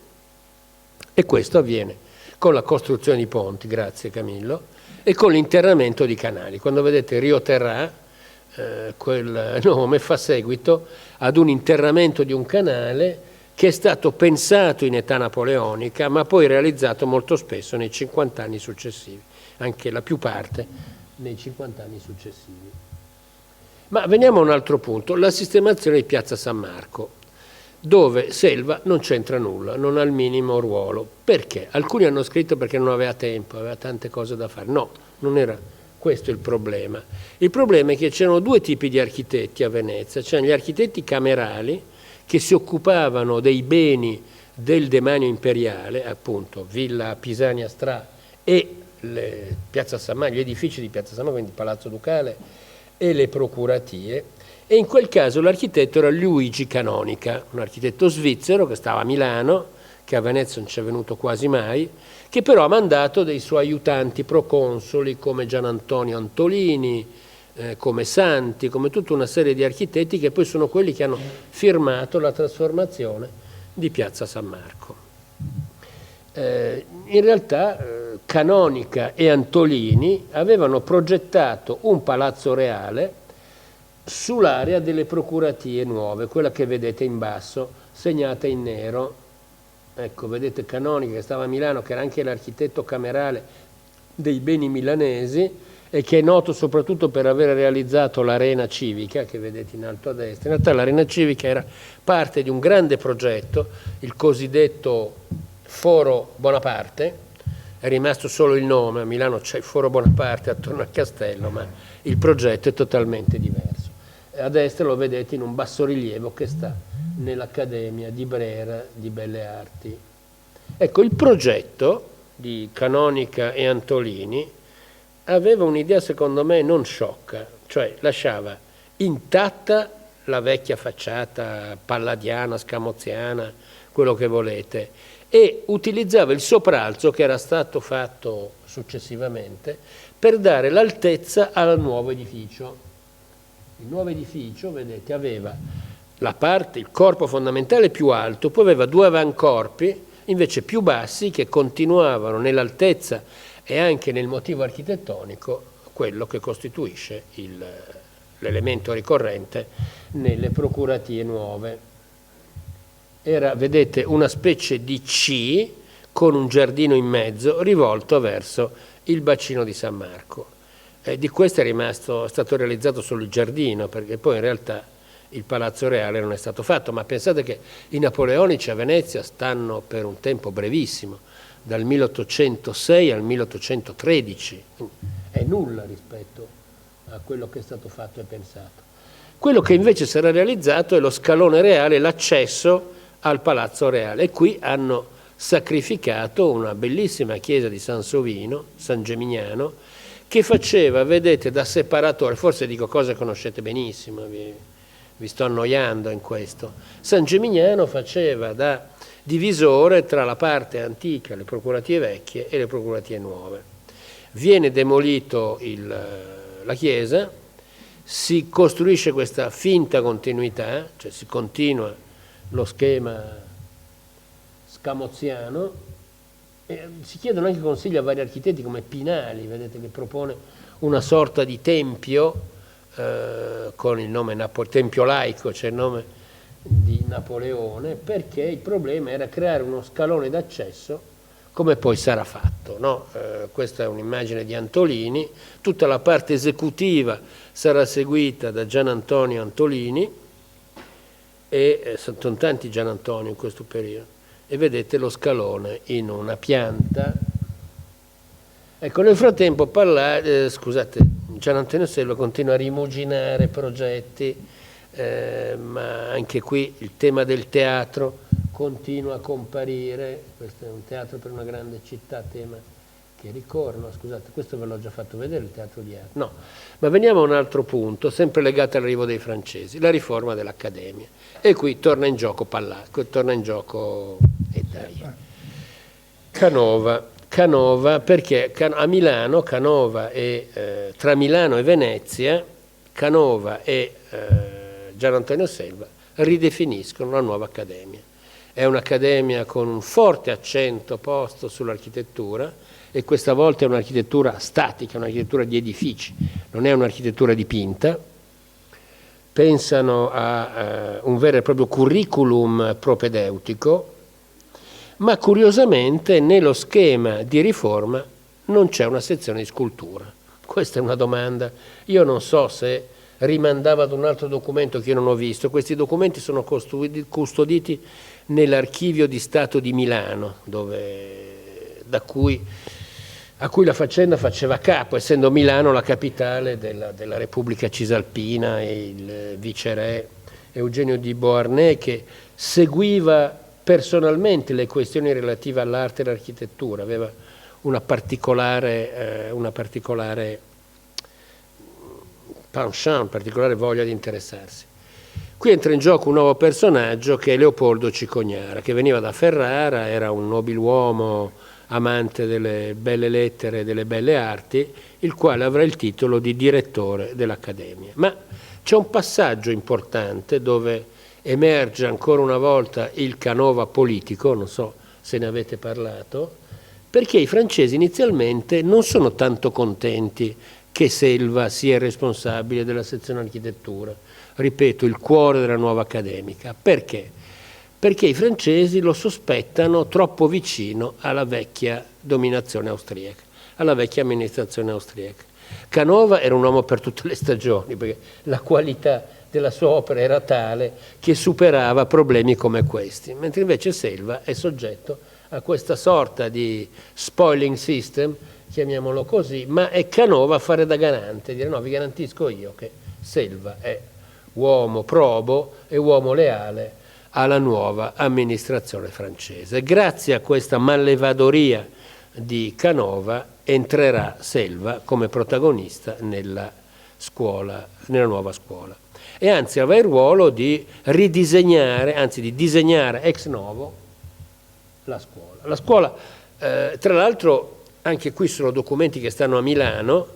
e questo avviene con la costruzione di ponti, grazie Camillo, e con l'interramento di canali. Quando vedete Rio Terrà, quel nome fa seguito ad un interramento di un canale che è stato pensato in età napoleonica, ma poi realizzato molto spesso nei 50 anni successivi, anche la più parte nei 50 anni successivi. Ma veniamo a un altro punto, la sistemazione di Piazza San Marco, dove Selva non c'entra nulla, non ha il minimo ruolo. Perché? Alcuni hanno scritto perché non aveva tempo, aveva tante cose da fare. No, non era questo il problema. Il problema è che c'erano 2 tipi di architetti a Venezia. C'erano gli architetti camerali che si occupavano dei beni del demanio imperiale, appunto Villa Pisania Stra e gli edifici di Piazza San Marco, quindi Palazzo Ducale e le procuratie, e in quel caso l'architetto era Luigi Canonica, un architetto svizzero che stava a Milano, che a Venezia non ci è venuto quasi mai, che però ha mandato dei suoi aiutanti proconsoli come Gian Antonio Antolini, come Santi, come tutta una serie di architetti che poi sono quelli che hanno firmato la trasformazione di Piazza San Marco. In realtà Canonica e Antolini avevano progettato un palazzo reale sull'area delle procuratie nuove, quella che vedete in basso, segnata in nero. Ecco, vedete Canonica che stava a Milano, che era anche l'architetto camerale dei beni milanesi e che è noto soprattutto per aver realizzato l'arena civica, che vedete in alto a destra. In realtà l'arena civica era parte di un grande progetto, il cosiddetto Foro Bonaparte. È rimasto solo il nome, a Milano c'è il Foro Bonaparte attorno al castello, ma il progetto è totalmente diverso. A destra lo vedete in un bassorilievo che sta nell'Accademia di Brera di Belle Arti. Ecco, il progetto di Canonica e Antolini aveva un'idea secondo me non sciocca, cioè lasciava intatta la vecchia facciata palladiana, scamoziana, quello che volete, e utilizzava il sopralzo che era stato fatto successivamente per dare l'altezza al nuovo edificio. Il nuovo edificio, vedete, aveva il corpo fondamentale più alto, poi aveva due avancorpi invece più bassi che continuavano nell'altezza e anche nel motivo architettonico quello che costituisce l'elemento ricorrente nelle procuratie nuove. Era, vedete, una specie di C con un giardino in mezzo rivolto verso il bacino di San Marco. Di questo è stato realizzato solo il giardino, perché poi in realtà il Palazzo Reale non è stato fatto, ma pensate che i napoleonici a Venezia stanno per un tempo brevissimo, dal 1806 al 1813, è nulla rispetto a quello che è stato fatto e pensato. Quello che invece sarà realizzato è lo scalone reale, l'accesso al Palazzo Reale, e qui hanno sacrificato una bellissima chiesa di San Sovino, San Gemignano, che faceva, vedete, da separatore, forse dico cose che conoscete benissimo, vi sto annoiando in questo. San Gemignano faceva da divisore tra la parte antica, le procuratie vecchie, e le procuratie nuove. Viene demolito la chiesa, si costruisce questa finta continuità, cioè si continua lo schema scamoziano, e si chiedono anche consigli a vari architetti come Pinali, vedete, che propone una sorta di tempio con il nome tempio laico, c'è il nome di Napoleone, perché il problema era creare uno scalone d'accesso come poi sarà fatto, no? Questa è un'immagine di Antolini, tutta la parte esecutiva sarà seguita da Gian Antonio Antolini, e sono tanti Gian Antonio in questo periodo, e vedete lo scalone in una pianta. Ecco, nel frattempo Gian Antonio Selva continua a rimuginare progetti, ma anche qui il tema del teatro continua a comparire. Questo è un teatro per una grande città, tema che ricorre. Scusate, questo ve l'ho già fatto vedere, il teatro di arte. No, ma veniamo a un altro punto, sempre legato all'arrivo dei francesi, la riforma dell'Accademia. E qui torna in gioco Canova, perché a Milano, Canova e tra Milano e Venezia, Canova e Gian Antonio Selva ridefiniscono la nuova accademia. È un'accademia con un forte accento posto sull'architettura, e questa volta è un'architettura statica, un'architettura di edifici, non è un'architettura dipinta. Pensano a un vero e proprio curriculum propedeutico, ma curiosamente nello schema di riforma non c'è una sezione di scultura. Questa è una domanda. Io non so se rimandava ad un altro documento che io non ho visto. Questi documenti sono custoditi nell'Archivio di Stato di Milano, a cui la faccenda faceva capo, essendo Milano la capitale della Repubblica Cisalpina, e il viceré Eugenio di Beauharnais, che seguiva personalmente le questioni relative all'arte e all'architettura, aveva una particolare penchant, una particolare voglia di interessarsi. Qui entra in gioco un nuovo personaggio che è Leopoldo Cicognara, che veniva da Ferrara, era un nobiluomo amante delle belle lettere e delle belle arti, il quale avrà il titolo di direttore dell'Accademia. Ma c'è un passaggio importante dove emerge ancora una volta il Canova politico, non so se ne avete parlato, perché i francesi inizialmente non sono tanto contenti che Selva sia il responsabile della sezione architettura, ripeto, il cuore della nuova accademica. Perché? Perché i francesi lo sospettano troppo vicino alla vecchia dominazione austriaca, alla vecchia amministrazione austriaca. Canova era un uomo per tutte le stagioni, perché la qualità della sua opera era tale che superava problemi come questi, mentre invece Selva è soggetto a questa sorta di spoiling system, chiamiamolo così, ma è Canova a fare da garante, dire no, vi garantisco io che Selva è uomo probo e uomo leale alla nuova amministrazione francese. Grazie a questa mallevadoria di Canova entrerà Selva come protagonista nella scuola, nella nuova scuola. E anzi avrà il ruolo di ridisegnare, anzi di disegnare ex novo la scuola. La scuola, tra l'altro, anche qui sono documenti che stanno a Milano,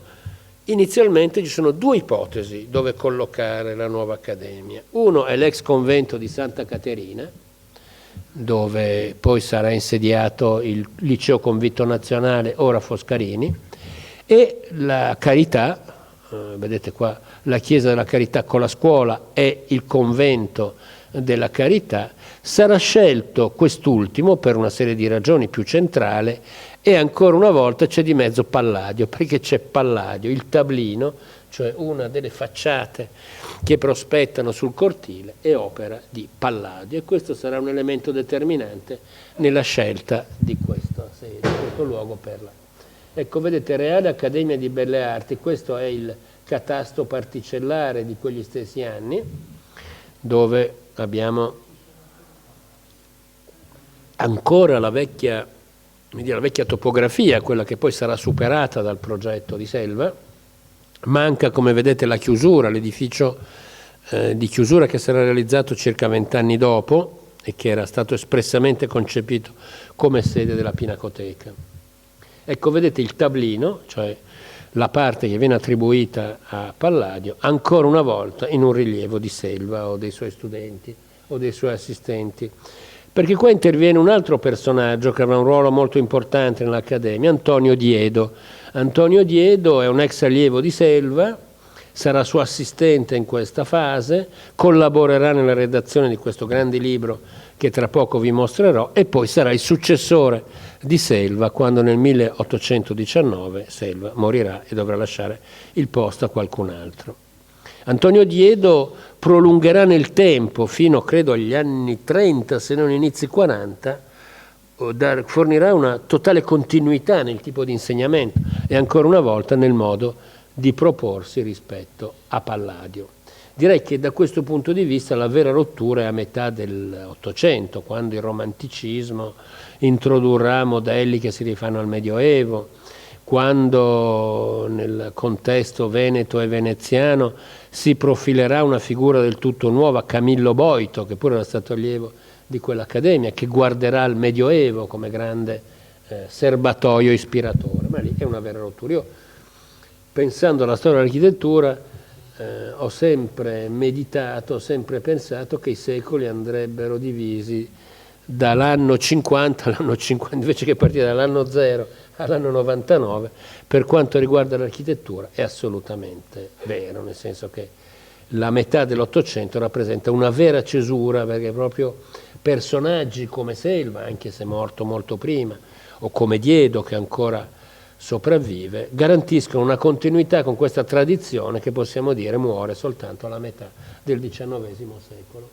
inizialmente ci sono due ipotesi dove collocare la nuova accademia. Uno è l'ex convento di Santa Caterina, dove poi sarà insediato il liceo convitto nazionale, ora Foscarini, e la Carità, vedete qua la chiesa della Carità con la scuola e il convento della Carità, sarà scelto quest'ultimo per una serie di ragioni più centrale, e ancora una volta c'è di mezzo Palladio, perché c'è Palladio, il tablino, cioè una delle facciate che prospettano sul cortile, è opera di Palladio, e questo sarà un elemento determinante nella scelta di questa sede, di questo luogo per la... Ecco, vedete, Reale Accademia di Belle Arti, questo è il catasto particellare di quegli stessi anni, dove abbiamo ancora la vecchia topografia, quella che poi sarà superata dal progetto di Selva. Manca, come vedete, la chiusura, l'edificio di chiusura che sarà realizzato circa 20 anni dopo e che era stato espressamente concepito come sede della Pinacoteca. Ecco, vedete il tablino, cioè la parte che viene attribuita a Palladio, ancora una volta in un rilievo di Selva o dei suoi studenti o dei suoi assistenti. Perché qua interviene un altro personaggio che avrà un ruolo molto importante nell'Accademia, Antonio Diedo. Antonio Diedo è un ex allievo di Selva, sarà suo assistente in questa fase, collaborerà nella redazione di questo grande libro che tra poco vi mostrerò, e poi sarà il successore di Selva quando nel 1819 Selva morirà e dovrà lasciare il posto a qualcun altro. Antonio Diedo prolungherà nel tempo, fino credo agli anni 30, se non inizi 40, fornirà una totale continuità nel tipo di insegnamento e ancora una volta nel modo di proporsi rispetto a Palladio. Direi che da questo punto di vista la vera rottura è a metà dell'Ottocento, quando il romanticismo introdurrà modelli che si rifanno al Medioevo, quando nel contesto veneto e veneziano si profilerà una figura del tutto nuova, Camillo Boito, che pure era stato allievo di quell'Accademia, che guarderà al Medioevo come grande serbatoio ispiratore. Ma lì è una vera rottura. Io, pensando alla storia dell'architettura, ho sempre meditato, ho sempre pensato che i secoli andrebbero divisi dall'anno 50 all'anno 50, invece che partire dall'anno 0 all'anno 99, per quanto riguarda l'architettura è assolutamente vero, nel senso che la metà dell'Ottocento rappresenta una vera cesura, perché proprio personaggi come Selva, anche se morto molto prima, o come Diedo, che ancora sopravvive, garantiscono una continuità con questa tradizione che possiamo dire muore soltanto alla metà del XIX secolo.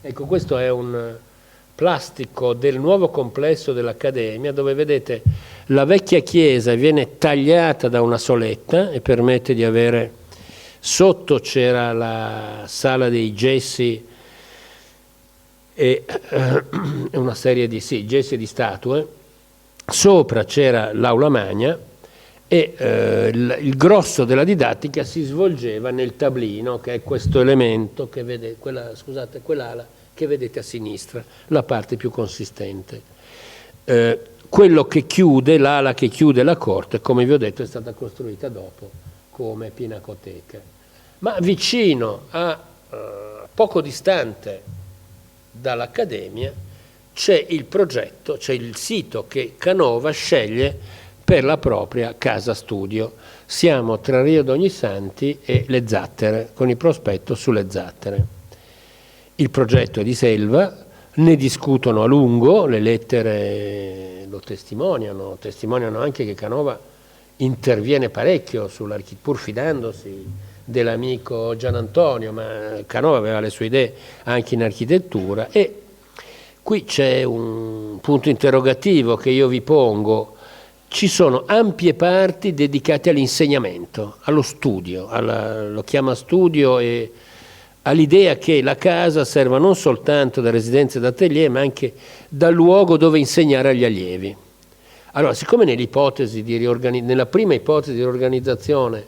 Ecco, questo è un plastico del nuovo complesso dell'Accademia, dove vedete la vecchia chiesa viene tagliata da una soletta e permette di avere, sotto c'era la sala dei gessi e una serie di gessi di statue, sopra c'era l'aula magna e il grosso della didattica si svolgeva nel tablino, che è questo elemento che vedete, quell'ala che vedete a sinistra, la parte più consistente. Quello che chiude, l'ala che chiude la corte, come vi ho detto, è stata costruita dopo come pinacoteca. Ma vicino poco distante dall'Accademia c'è il progetto, c'è il sito che Canova sceglie per la propria casa studio. Siamo tra Rio d'Ognisanti e Le Zattere, con il prospetto sulle Zattere. Il progetto è di Selva, ne discutono a lungo, le lettere lo testimoniano anche che Canova interviene parecchio pur fidandosi dell'amico Gian Antonio, ma Canova aveva le sue idee anche in architettura. E qui c'è un punto interrogativo che io vi pongo. Ci sono ampie parti dedicate all'insegnamento, allo studio, lo chiama studio, e all'idea che la casa serva non soltanto da residenza e da atelier, ma anche da luogo dove insegnare agli allievi. Allora, siccome nella prima ipotesi di riorganizzazione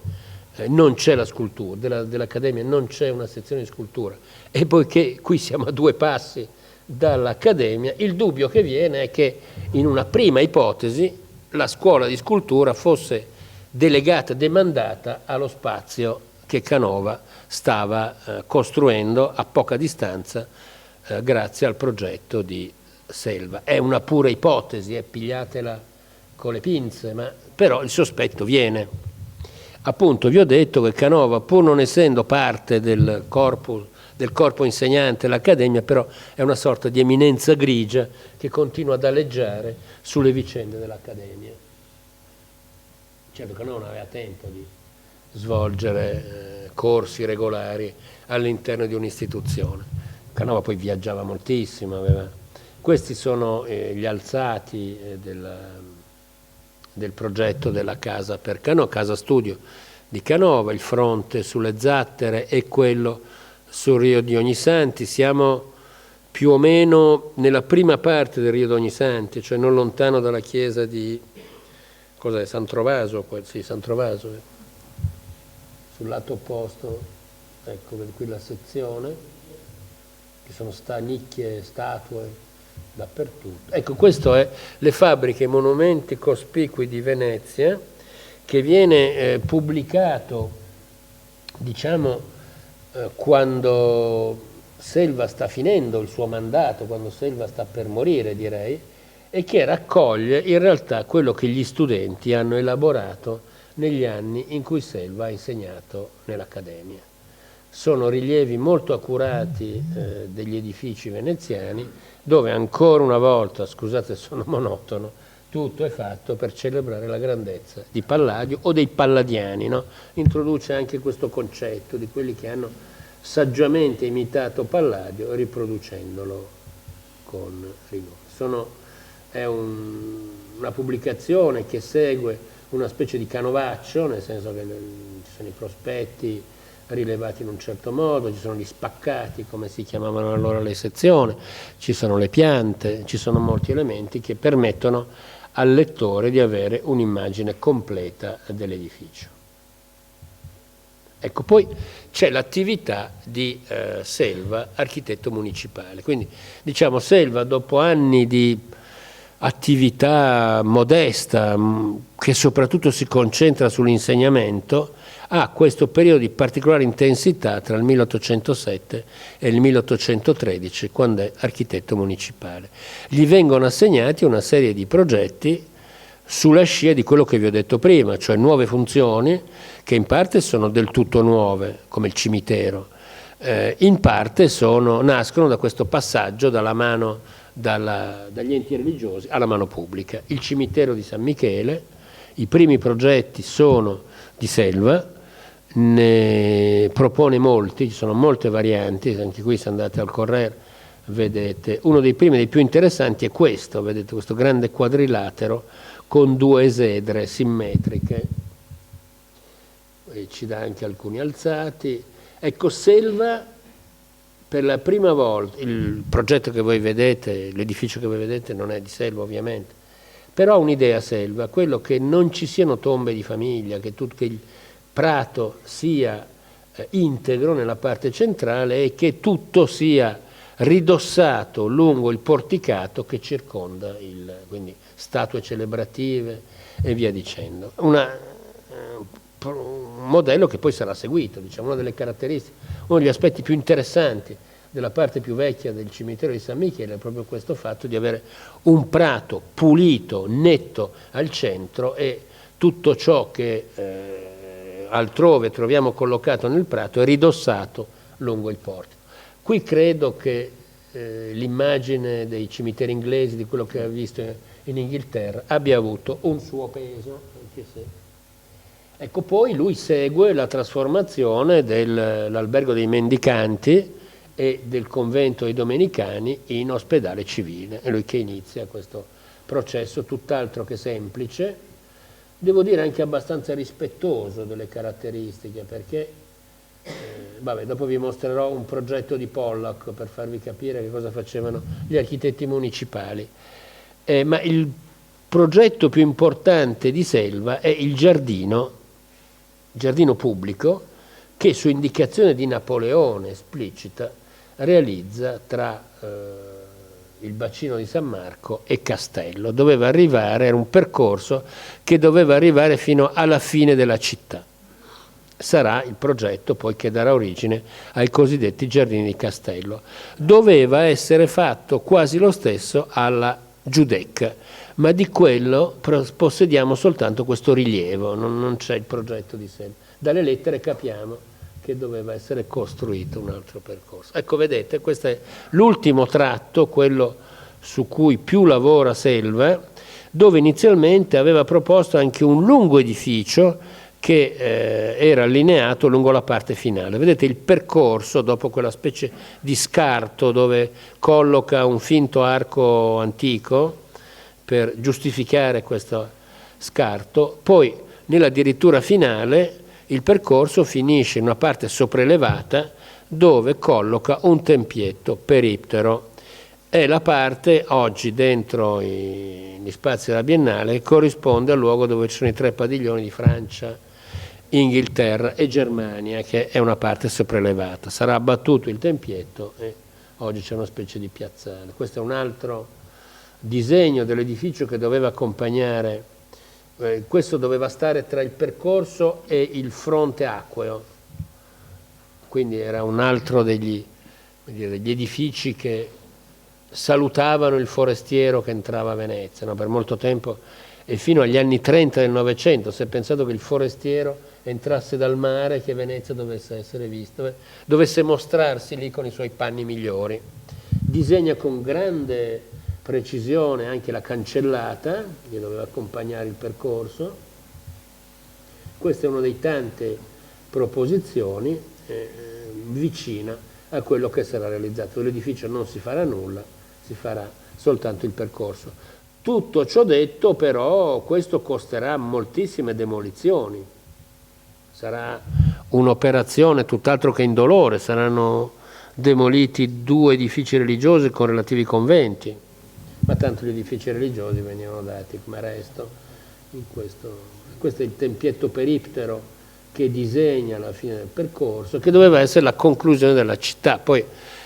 non c'è la scultura, dell'Accademia non c'è una sezione di scultura, e poiché qui siamo a 2 passi dall'Accademia, il dubbio che viene è che in una prima ipotesi la scuola di scultura fosse demandata allo spazio che Canova stava costruendo a poca distanza grazie al progetto di Selva. È una pura ipotesi, pigliatela con le pinze, ma però il sospetto viene. Appunto vi ho detto che Canova, pur non essendo parte del corpo insegnante dell'Accademia, però è una sorta di eminenza grigia che continua ad aleggiare sulle vicende dell'Accademia. Certo che non aveva tempo di svolgere corsi regolari all'interno di un'istituzione. Canova poi viaggiava moltissimo. Questi sono gli alzati del progetto della casa per Canova, casa studio di Canova, il fronte sulle Zattere e quello sul Rio di Ognisanti. Siamo più o meno nella prima parte del Rio di Ognisanti, cioè non lontano dalla chiesa di San Trovaso, sì, San Trovaso, sul lato opposto, ecco qui la sezione, ci sono nicchie, statue dappertutto. Ecco, questo è le fabbriche monumenti cospicui di Venezia, che viene pubblicato, diciamo, quando Selva sta finendo il suo mandato, quando Selva sta per morire, direi, e che raccoglie in realtà quello che gli studenti hanno elaborato negli anni in cui Selva ha insegnato nell'Accademia. Sono rilievi molto accurati degli edifici veneziani, dove ancora una volta, scusate sono monotono, tutto è fatto per celebrare la grandezza di Palladio o dei palladiani, no? Introduce anche questo concetto di quelli che hanno saggiamente imitato Palladio, riproducendolo con rigore. È una pubblicazione che segue una specie di canovaccio, nel senso che ci sono i prospetti rilevati in un certo modo, ci sono gli spaccati, come si chiamavano allora le sezioni, ci sono le piante, ci sono molti elementi che permettono al lettore di avere un'immagine completa dell'edificio. Ecco, poi c'è l'attività di Selva, architetto municipale. Quindi, diciamo, Selva, dopo anni di attività modesta, che soprattutto si concentra sull'insegnamento, ha questo periodo di particolare intensità tra il 1807 e il 1813, quando è architetto municipale. Gli vengono assegnati una serie di progetti sulla scia di quello che vi ho detto prima, cioè nuove funzioni che in parte sono del tutto nuove, come il cimitero, in parte nascono da questo passaggio dagli enti religiosi alla mano pubblica. Il cimitero di San Michele, i primi progetti sono di Selva, ne propone molti, ci sono molte varianti, anche qui se andate al Corriere vedete, uno dei primi, dei più interessanti è questo, vedete questo grande quadrilatero con 2 esedre simmetriche, e ci dà anche alcuni alzati. Ecco, Selva per la prima volta, il progetto che voi vedete, l'edificio che voi vedete non è di Selva ovviamente, però ha un'idea Selva, quello che non ci siano tombe di famiglia, che il prato sia integro nella parte centrale e che tutto sia ridossato lungo il porticato che circonda quindi statue celebrative e via dicendo. Un modello che poi sarà seguito, diciamo, una delle caratteristiche, uno degli aspetti più interessanti della parte più vecchia del cimitero di San Michele è proprio questo fatto di avere un prato pulito, netto al centro e tutto ciò che altrove troviamo collocato nel prato è ridossato lungo il portico. Qui credo che l'immagine dei cimiteri inglesi, di quello che ha visto in Inghilterra, abbia avuto un suo peso, anche se... Ecco, poi lui segue la trasformazione dell'albergo dei mendicanti e del convento dei domenicani in ospedale civile. È lui che inizia questo processo tutt'altro che semplice, devo dire anche abbastanza rispettoso delle caratteristiche, perché vabbè, dopo vi mostrerò un progetto di Pollock per farvi capire che cosa facevano gli architetti municipali. Ma il progetto più importante di Selva è il giardino pubblico che su indicazione di Napoleone esplicita realizza tra il bacino di San Marco e Castello. Doveva arrivare, era un percorso che doveva arrivare fino alla fine della città. Sarà il progetto poi che darà origine ai cosiddetti giardini di Castello. Doveva essere fatto quasi lo stesso alla Giudecca, ma di quello possediamo soltanto questo rilievo, non c'è il progetto di sé. Dalle lettere capiamo che doveva essere costruito un altro percorso. Ecco, vedete, questo è l'ultimo tratto, quello su cui più lavora Selva, dove inizialmente aveva proposto anche un lungo edificio che era allineato lungo la parte finale. Vedete il percorso, dopo quella specie di scarto dove colloca un finto arco antico per giustificare questo scarto, poi nella dirittura finale il percorso finisce in una parte sopraelevata dove colloca un tempietto periptero. È la parte oggi dentro gli spazi della Biennale che corrisponde al luogo dove ci sono i 3 padiglioni di Francia, Inghilterra e Germania, che è una parte sopraelevata. Sarà abbattuto il tempietto e oggi c'è una specie di piazzale. Questo è un altro disegno dell'edificio che doveva accompagnare, questo doveva stare tra il percorso e il fronte acqueo, quindi era un altro degli edifici che salutavano il forestiero che entrava a Venezia, no? Per molto tempo e fino agli anni 30 del Novecento si è pensato che il forestiero entrasse dal mare, che Venezia dovesse essere vista, dovesse mostrarsi lì con i suoi panni migliori. Disegna con grande precisione anche la cancellata che doveva accompagnare il percorso. Questa è una delle tante proposizioni vicina a quello che sarà realizzato. L'edificio non si farà nulla, si farà soltanto il percorso. Tutto ciò detto, però, questo costerà moltissime demolizioni. Sarà un'operazione tutt'altro che indolore, saranno demoliti 2 edifici religiosi con relativi conventi, ma tanto gli edifici religiosi venivano dati come resto in questo è il tempietto periptero che disegna la fine del percorso, che doveva essere la conclusione della città. Poi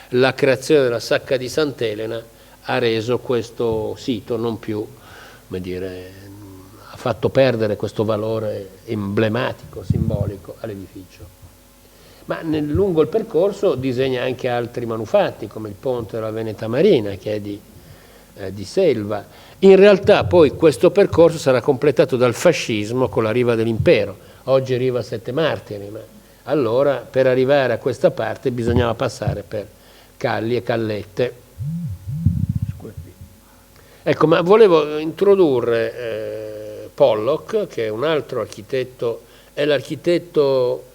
la creazione della Sacca di Sant'Elena ha reso questo sito non più, come dire, ha fatto perdere questo valore emblematico, simbolico all'edificio. Ma lungo il percorso disegna anche altri manufatti, come il ponte della Veneta Marina, che è di Selva. In realtà poi questo percorso sarà completato dal fascismo con la Riva dell'Impero. Oggi Riva Sette Martiri, ma allora per arrivare a questa parte bisognava passare per Calli e Callette. Ecco, ma volevo introdurre Pollock, che è un altro architetto, è l'architetto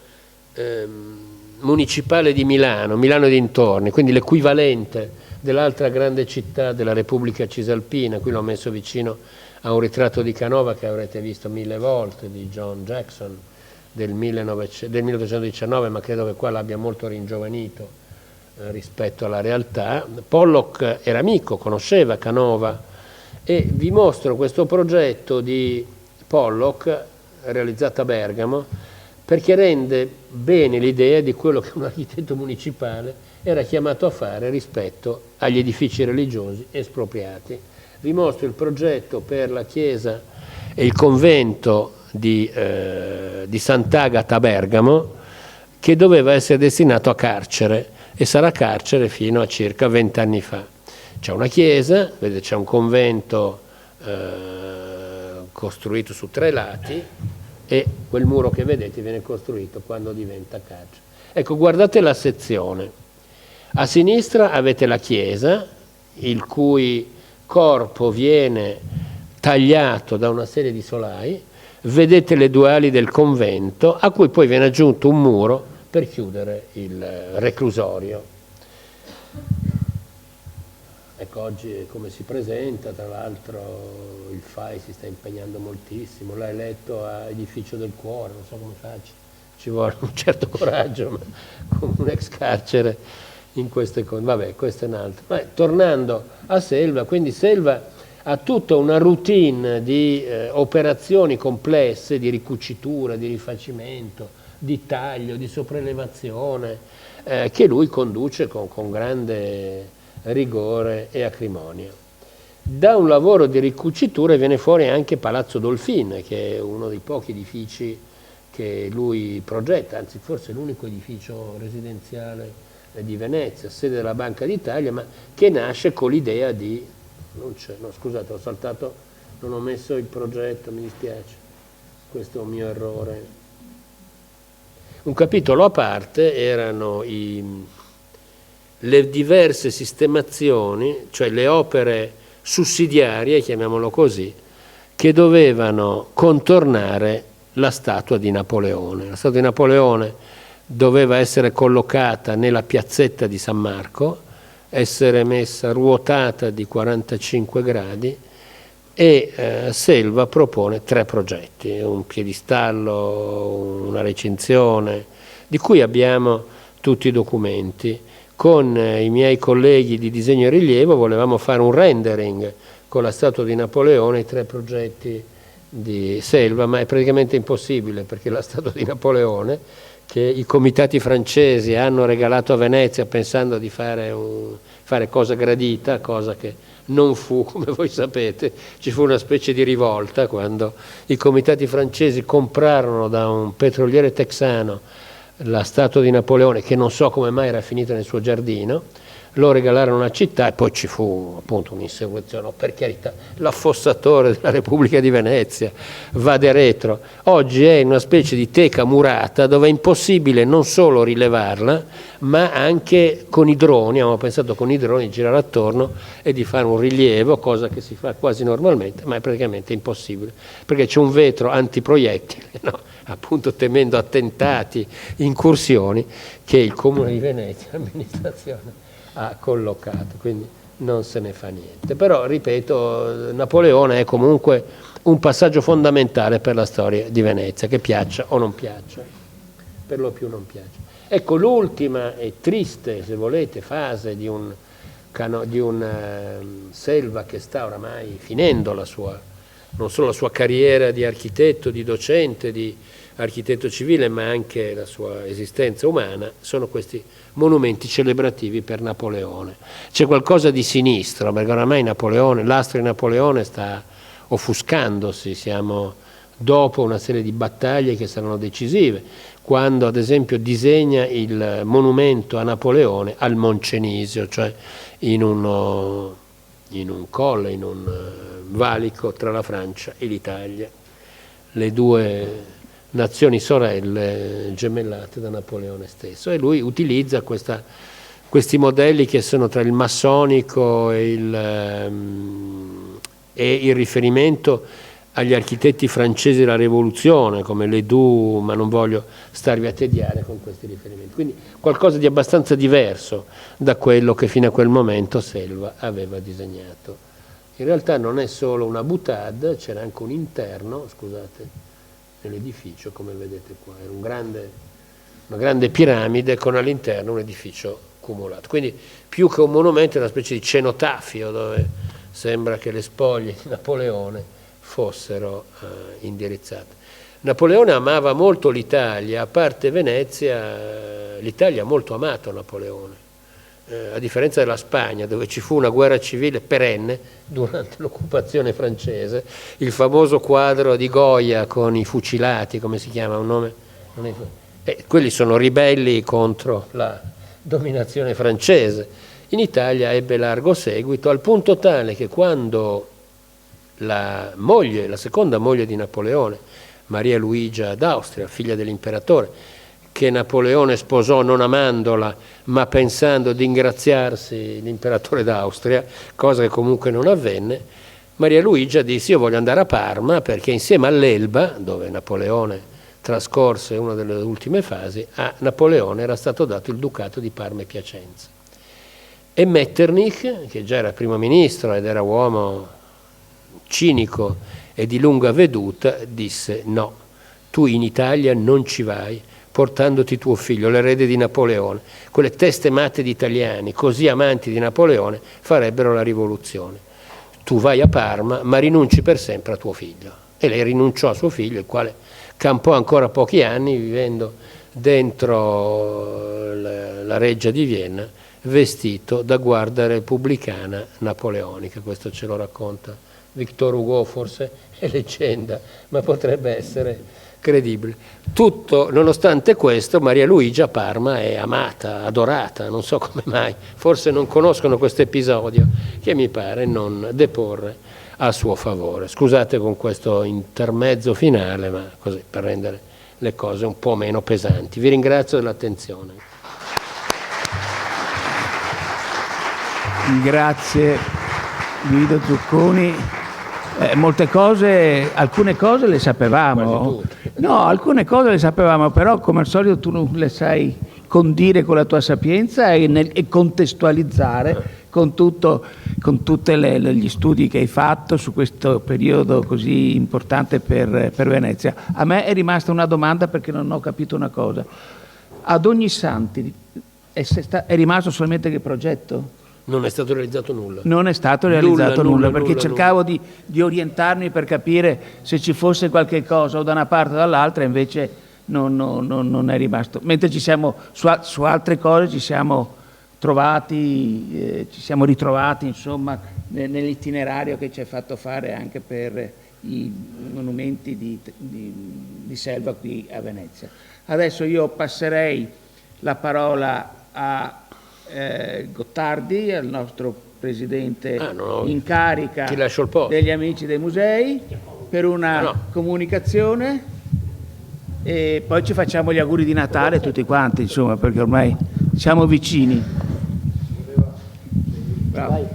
municipale di Milano e dintorni, quindi l'equivalente dell'altra grande città della Repubblica Cisalpina. Qui l'ho messo vicino a un ritratto di Canova che avrete visto 1000 volte, di John Jackson del 1819, ma credo che qua l'abbia molto ringiovanito rispetto alla realtà. Pollock era amico, conosceva Canova E vi mostro questo progetto di Pollock realizzato a Bergamo, perché rende bene l'idea di quello che un architetto municipale era chiamato a fare rispetto agli edifici religiosi espropriati. Vi mostro il progetto per la chiesa e il convento di Sant'Agata a Bergamo, che doveva essere destinato a carcere e sarà carcere fino a circa 20 anni fa. C'è una chiesa, vedete, c'è un convento costruito su 3 lati e quel muro che vedete viene costruito quando diventa carcere. Ecco, guardate la sezione. A sinistra avete la chiesa, il cui corpo viene tagliato da una serie di solai, vedete le 2 ali del convento, a cui poi viene aggiunto un muro per chiudere il reclusorio. Ecco, oggi come si presenta, tra l'altro il FAI si sta impegnando moltissimo, l'ha eletto a edificio del cuore, non so come faccia, ci vuole un certo coraggio, ma come un ex carcere in queste cose. Vabbè, questo è un altro. Ma tornando a Selva, quindi Selva ha tutta una routine di operazioni complesse, di ricucitura, di rifacimento, di taglio, di sopraelevazione, che lui conduce con grande rigore e acrimonia. Da un lavoro di ricucitura viene fuori anche Palazzo Dolfin, che è uno dei pochi edifici che lui progetta, anzi forse l'unico edificio residenziale di Venezia, sede della Banca d'Italia, ma che nasce con l'idea di... non c'è, no scusate, ho saltato, non ho messo il progetto, mi dispiace, questo è un mio errore. Un capitolo a parte erano le diverse sistemazioni, cioè le opere sussidiarie, chiamiamolo così, che dovevano contornare la statua di Napoleone. La statua di Napoleone doveva essere collocata nella piazzetta di San Marco, essere messa ruotata di 45 gradi e Selva propone 3 progetti, un piedistallo, una recinzione, di cui abbiamo tutti i documenti. Con i miei colleghi di disegno e rilievo volevamo fare un rendering con la statua di Napoleone, i 3 progetti di Selva, ma è praticamente impossibile perché la statua di Napoleone, che i comitati francesi hanno regalato a Venezia pensando di fare cosa gradita, cosa che non fu, come voi sapete, ci fu una specie di rivolta quando i comitati francesi comprarono da un petroliere texano la statua di Napoleone, che non so come mai era finita nel suo giardino, lo regalarono alla città e poi ci fu appunto un'insurrezione, per carità, l'affossatore della Repubblica di Venezia va de retro. Oggi è una specie di teca murata dove è impossibile non solo rilevarla, ma anche con i droni, abbiamo pensato con i droni di girare attorno e di fare un rilievo, cosa che si fa quasi normalmente, ma è praticamente impossibile, perché c'è un vetro antiproiettile, no? Appunto temendo attentati, incursioni, che il Comune di Venezia, l'amministrazione, ha collocato, quindi non se ne fa niente. Però, ripeto, Napoleone è comunque un passaggio fondamentale per la storia di Venezia, che piaccia o non piaccia, per lo più non piace. Ecco, l'ultima e triste, se volete, fase di un Selva che sta oramai finendo non solo la sua carriera di architetto, di docente, di architetto civile, ma anche la sua esistenza umana, sono questi monumenti celebrativi per Napoleone. C'è qualcosa di sinistro, perché oramai l'astro di Napoleone sta offuscandosi, siamo dopo una serie di battaglie che saranno decisive, quando ad esempio disegna il monumento a Napoleone al Moncenisio, cioè in un colle, in un valico tra la Francia e l'Italia, le 2 nazioni sorelle gemellate da Napoleone stesso, e lui utilizza questi modelli che sono tra il massonico e il riferimento agli architetti francesi della Rivoluzione come Ledoux, ma non voglio starvi a tediare con questi riferimenti, quindi qualcosa di abbastanza diverso da quello che fino a quel momento Selva aveva disegnato. In realtà non è solo una boutade, c'era anche un interno, scusate, nell'edificio, come vedete qua, era una grande piramide con all'interno un edificio cumulato. Quindi più che un monumento è una specie di cenotafio dove sembra che le spoglie di Napoleone fossero indirizzate. Napoleone amava molto l'Italia, a parte Venezia, l'Italia ha molto amato Napoleone. A differenza della Spagna, dove ci fu una guerra civile perenne durante l'occupazione francese, il famoso quadro di Goya con i fucilati, come si chiama un nome? Quelli sono ribelli contro la dominazione francese. In Italia ebbe largo seguito, al punto tale che quando la seconda moglie di Napoleone, Maria Luigia d'Austria, figlia dell'imperatore, che Napoleone sposò non amandola ma pensando di ingraziarsi l'imperatore d'Austria, cosa che comunque non avvenne, Maria Luigia disse: io voglio andare a Parma perché insieme all'Elba, dove Napoleone trascorse una delle ultime fasi, a Napoleone era stato dato il ducato di Parma e Piacenza. E Metternich, che già era primo ministro ed era uomo cinico e di lunga veduta, disse: no, tu in Italia non ci vai portandoti tuo figlio, l'erede di Napoleone. Quelle teste matte di italiani, così amanti di Napoleone, farebbero la rivoluzione. Tu vai a Parma, ma rinunci per sempre a tuo figlio. E lei rinunciò a suo figlio, il quale campò ancora pochi anni, vivendo dentro la reggia di Vienna, vestito da guardia repubblicana napoleonica. Questo ce lo racconta Victor Hugo, forse è leggenda, ma potrebbe essere credibile. Tutto, nonostante questo, Maria Luigia a Parma è amata, adorata, non so come mai, forse non conoscono questo episodio che mi pare non deporre a suo favore. Scusate con questo intermezzo finale, ma così per rendere le cose un po' meno pesanti. Vi ringrazio dell'attenzione. Grazie Guido Zucconi. Molte cose, alcune cose le sapevamo, no, alcune cose le sapevamo, però come al solito tu non le sai condire con la tua sapienza e contestualizzare con tutti gli studi che hai fatto su questo periodo così importante per Venezia. A me è rimasta una domanda perché non ho capito una cosa. Ad Ognissanti è rimasto solamente che progetto? Non è stato realizzato nulla. Non è stato realizzato nulla perché cercavo di orientarmi per capire se ci fosse qualche cosa o da una parte o dall'altra, invece non è rimasto. Mentre ci siamo su altre cose ci siamo ritrovati insomma nell'itinerario che ci hai fatto fare anche per i monumenti di Selva qui a Venezia. Adesso io passerei la parola a Gottardi, al nostro presidente in carica degli Amici dei Musei, per una comunicazione, e poi ci facciamo gli auguri di Natale tutti quanti, insomma, perché ormai siamo vicini. Bravo.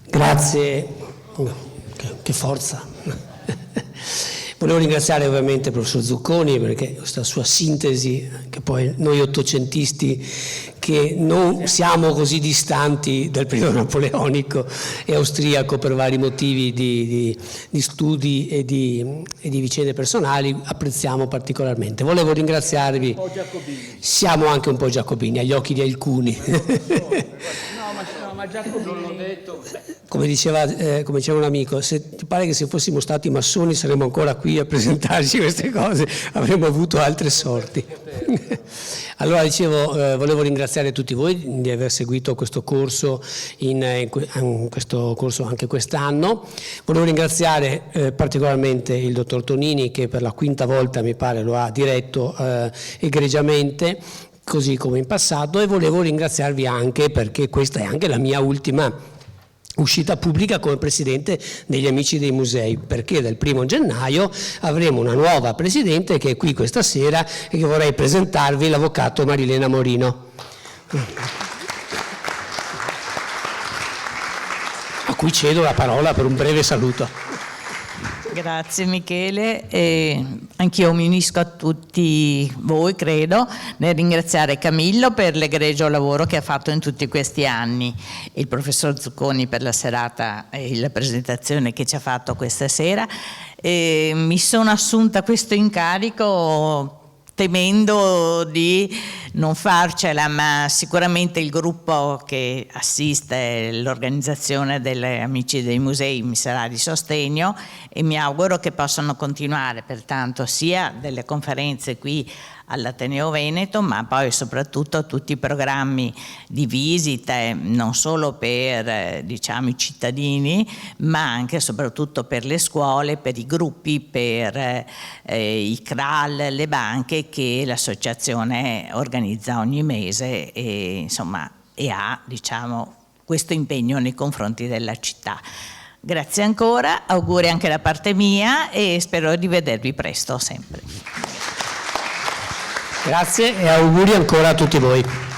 Grazie, che forza. Volevo ringraziare ovviamente il professor Zucconi perché questa sua sintesi, che poi noi ottocentisti che non siamo così distanti dal periodo napoleonico e austriaco per vari motivi di studi e di vicende personali, apprezziamo particolarmente. Volevo ringraziarvi. Siamo anche un po' giacobini agli occhi di alcuni. Ma Giacobini, non l'ho detto. Come diceva un amico, ti pare che se fossimo stati massoni saremmo ancora qui a presentarci queste cose, avremmo avuto altre sorti. Allora dicevo, volevo ringraziare tutti voi di aver seguito questo corso, questo corso anche quest'anno. Volevo ringraziare particolarmente il dottor Tonini, che per la quinta volta mi pare lo ha diretto egregiamente, così come in passato, e volevo ringraziarvi anche perché questa è anche la mia ultima uscita pubblica come presidente degli Amici dei Musei, perché dal 1° gennaio avremo una nuova presidente che è qui questa sera e che vorrei presentarvi, l'avvocato Marilena Morino, a cui cedo la parola per un breve saluto. Grazie Michele, anch'io mi unisco a tutti voi, credo, nel ringraziare Camillo per l'egregio lavoro che ha fatto in tutti questi anni, il professor Zucconi per la serata e la presentazione che ci ha fatto questa sera. Mi sono assunta questo incarico temendo di non farcela, ma sicuramente il gruppo che assiste l'organizzazione delle Amici dei Musei mi sarà di sostegno e mi auguro che possano continuare pertanto sia delle conferenze qui all'Ateneo Veneto, ma poi soprattutto tutti i programmi di visite, non solo per diciamo, i cittadini, ma anche e soprattutto per le scuole, per i gruppi, per i CRAL, le banche che l'associazione organizza ogni mese e, insomma, e ha diciamo, questo impegno nei confronti della città. Grazie ancora, auguri anche da parte mia e spero di vedervi presto sempre. Grazie e auguri ancora a tutti voi.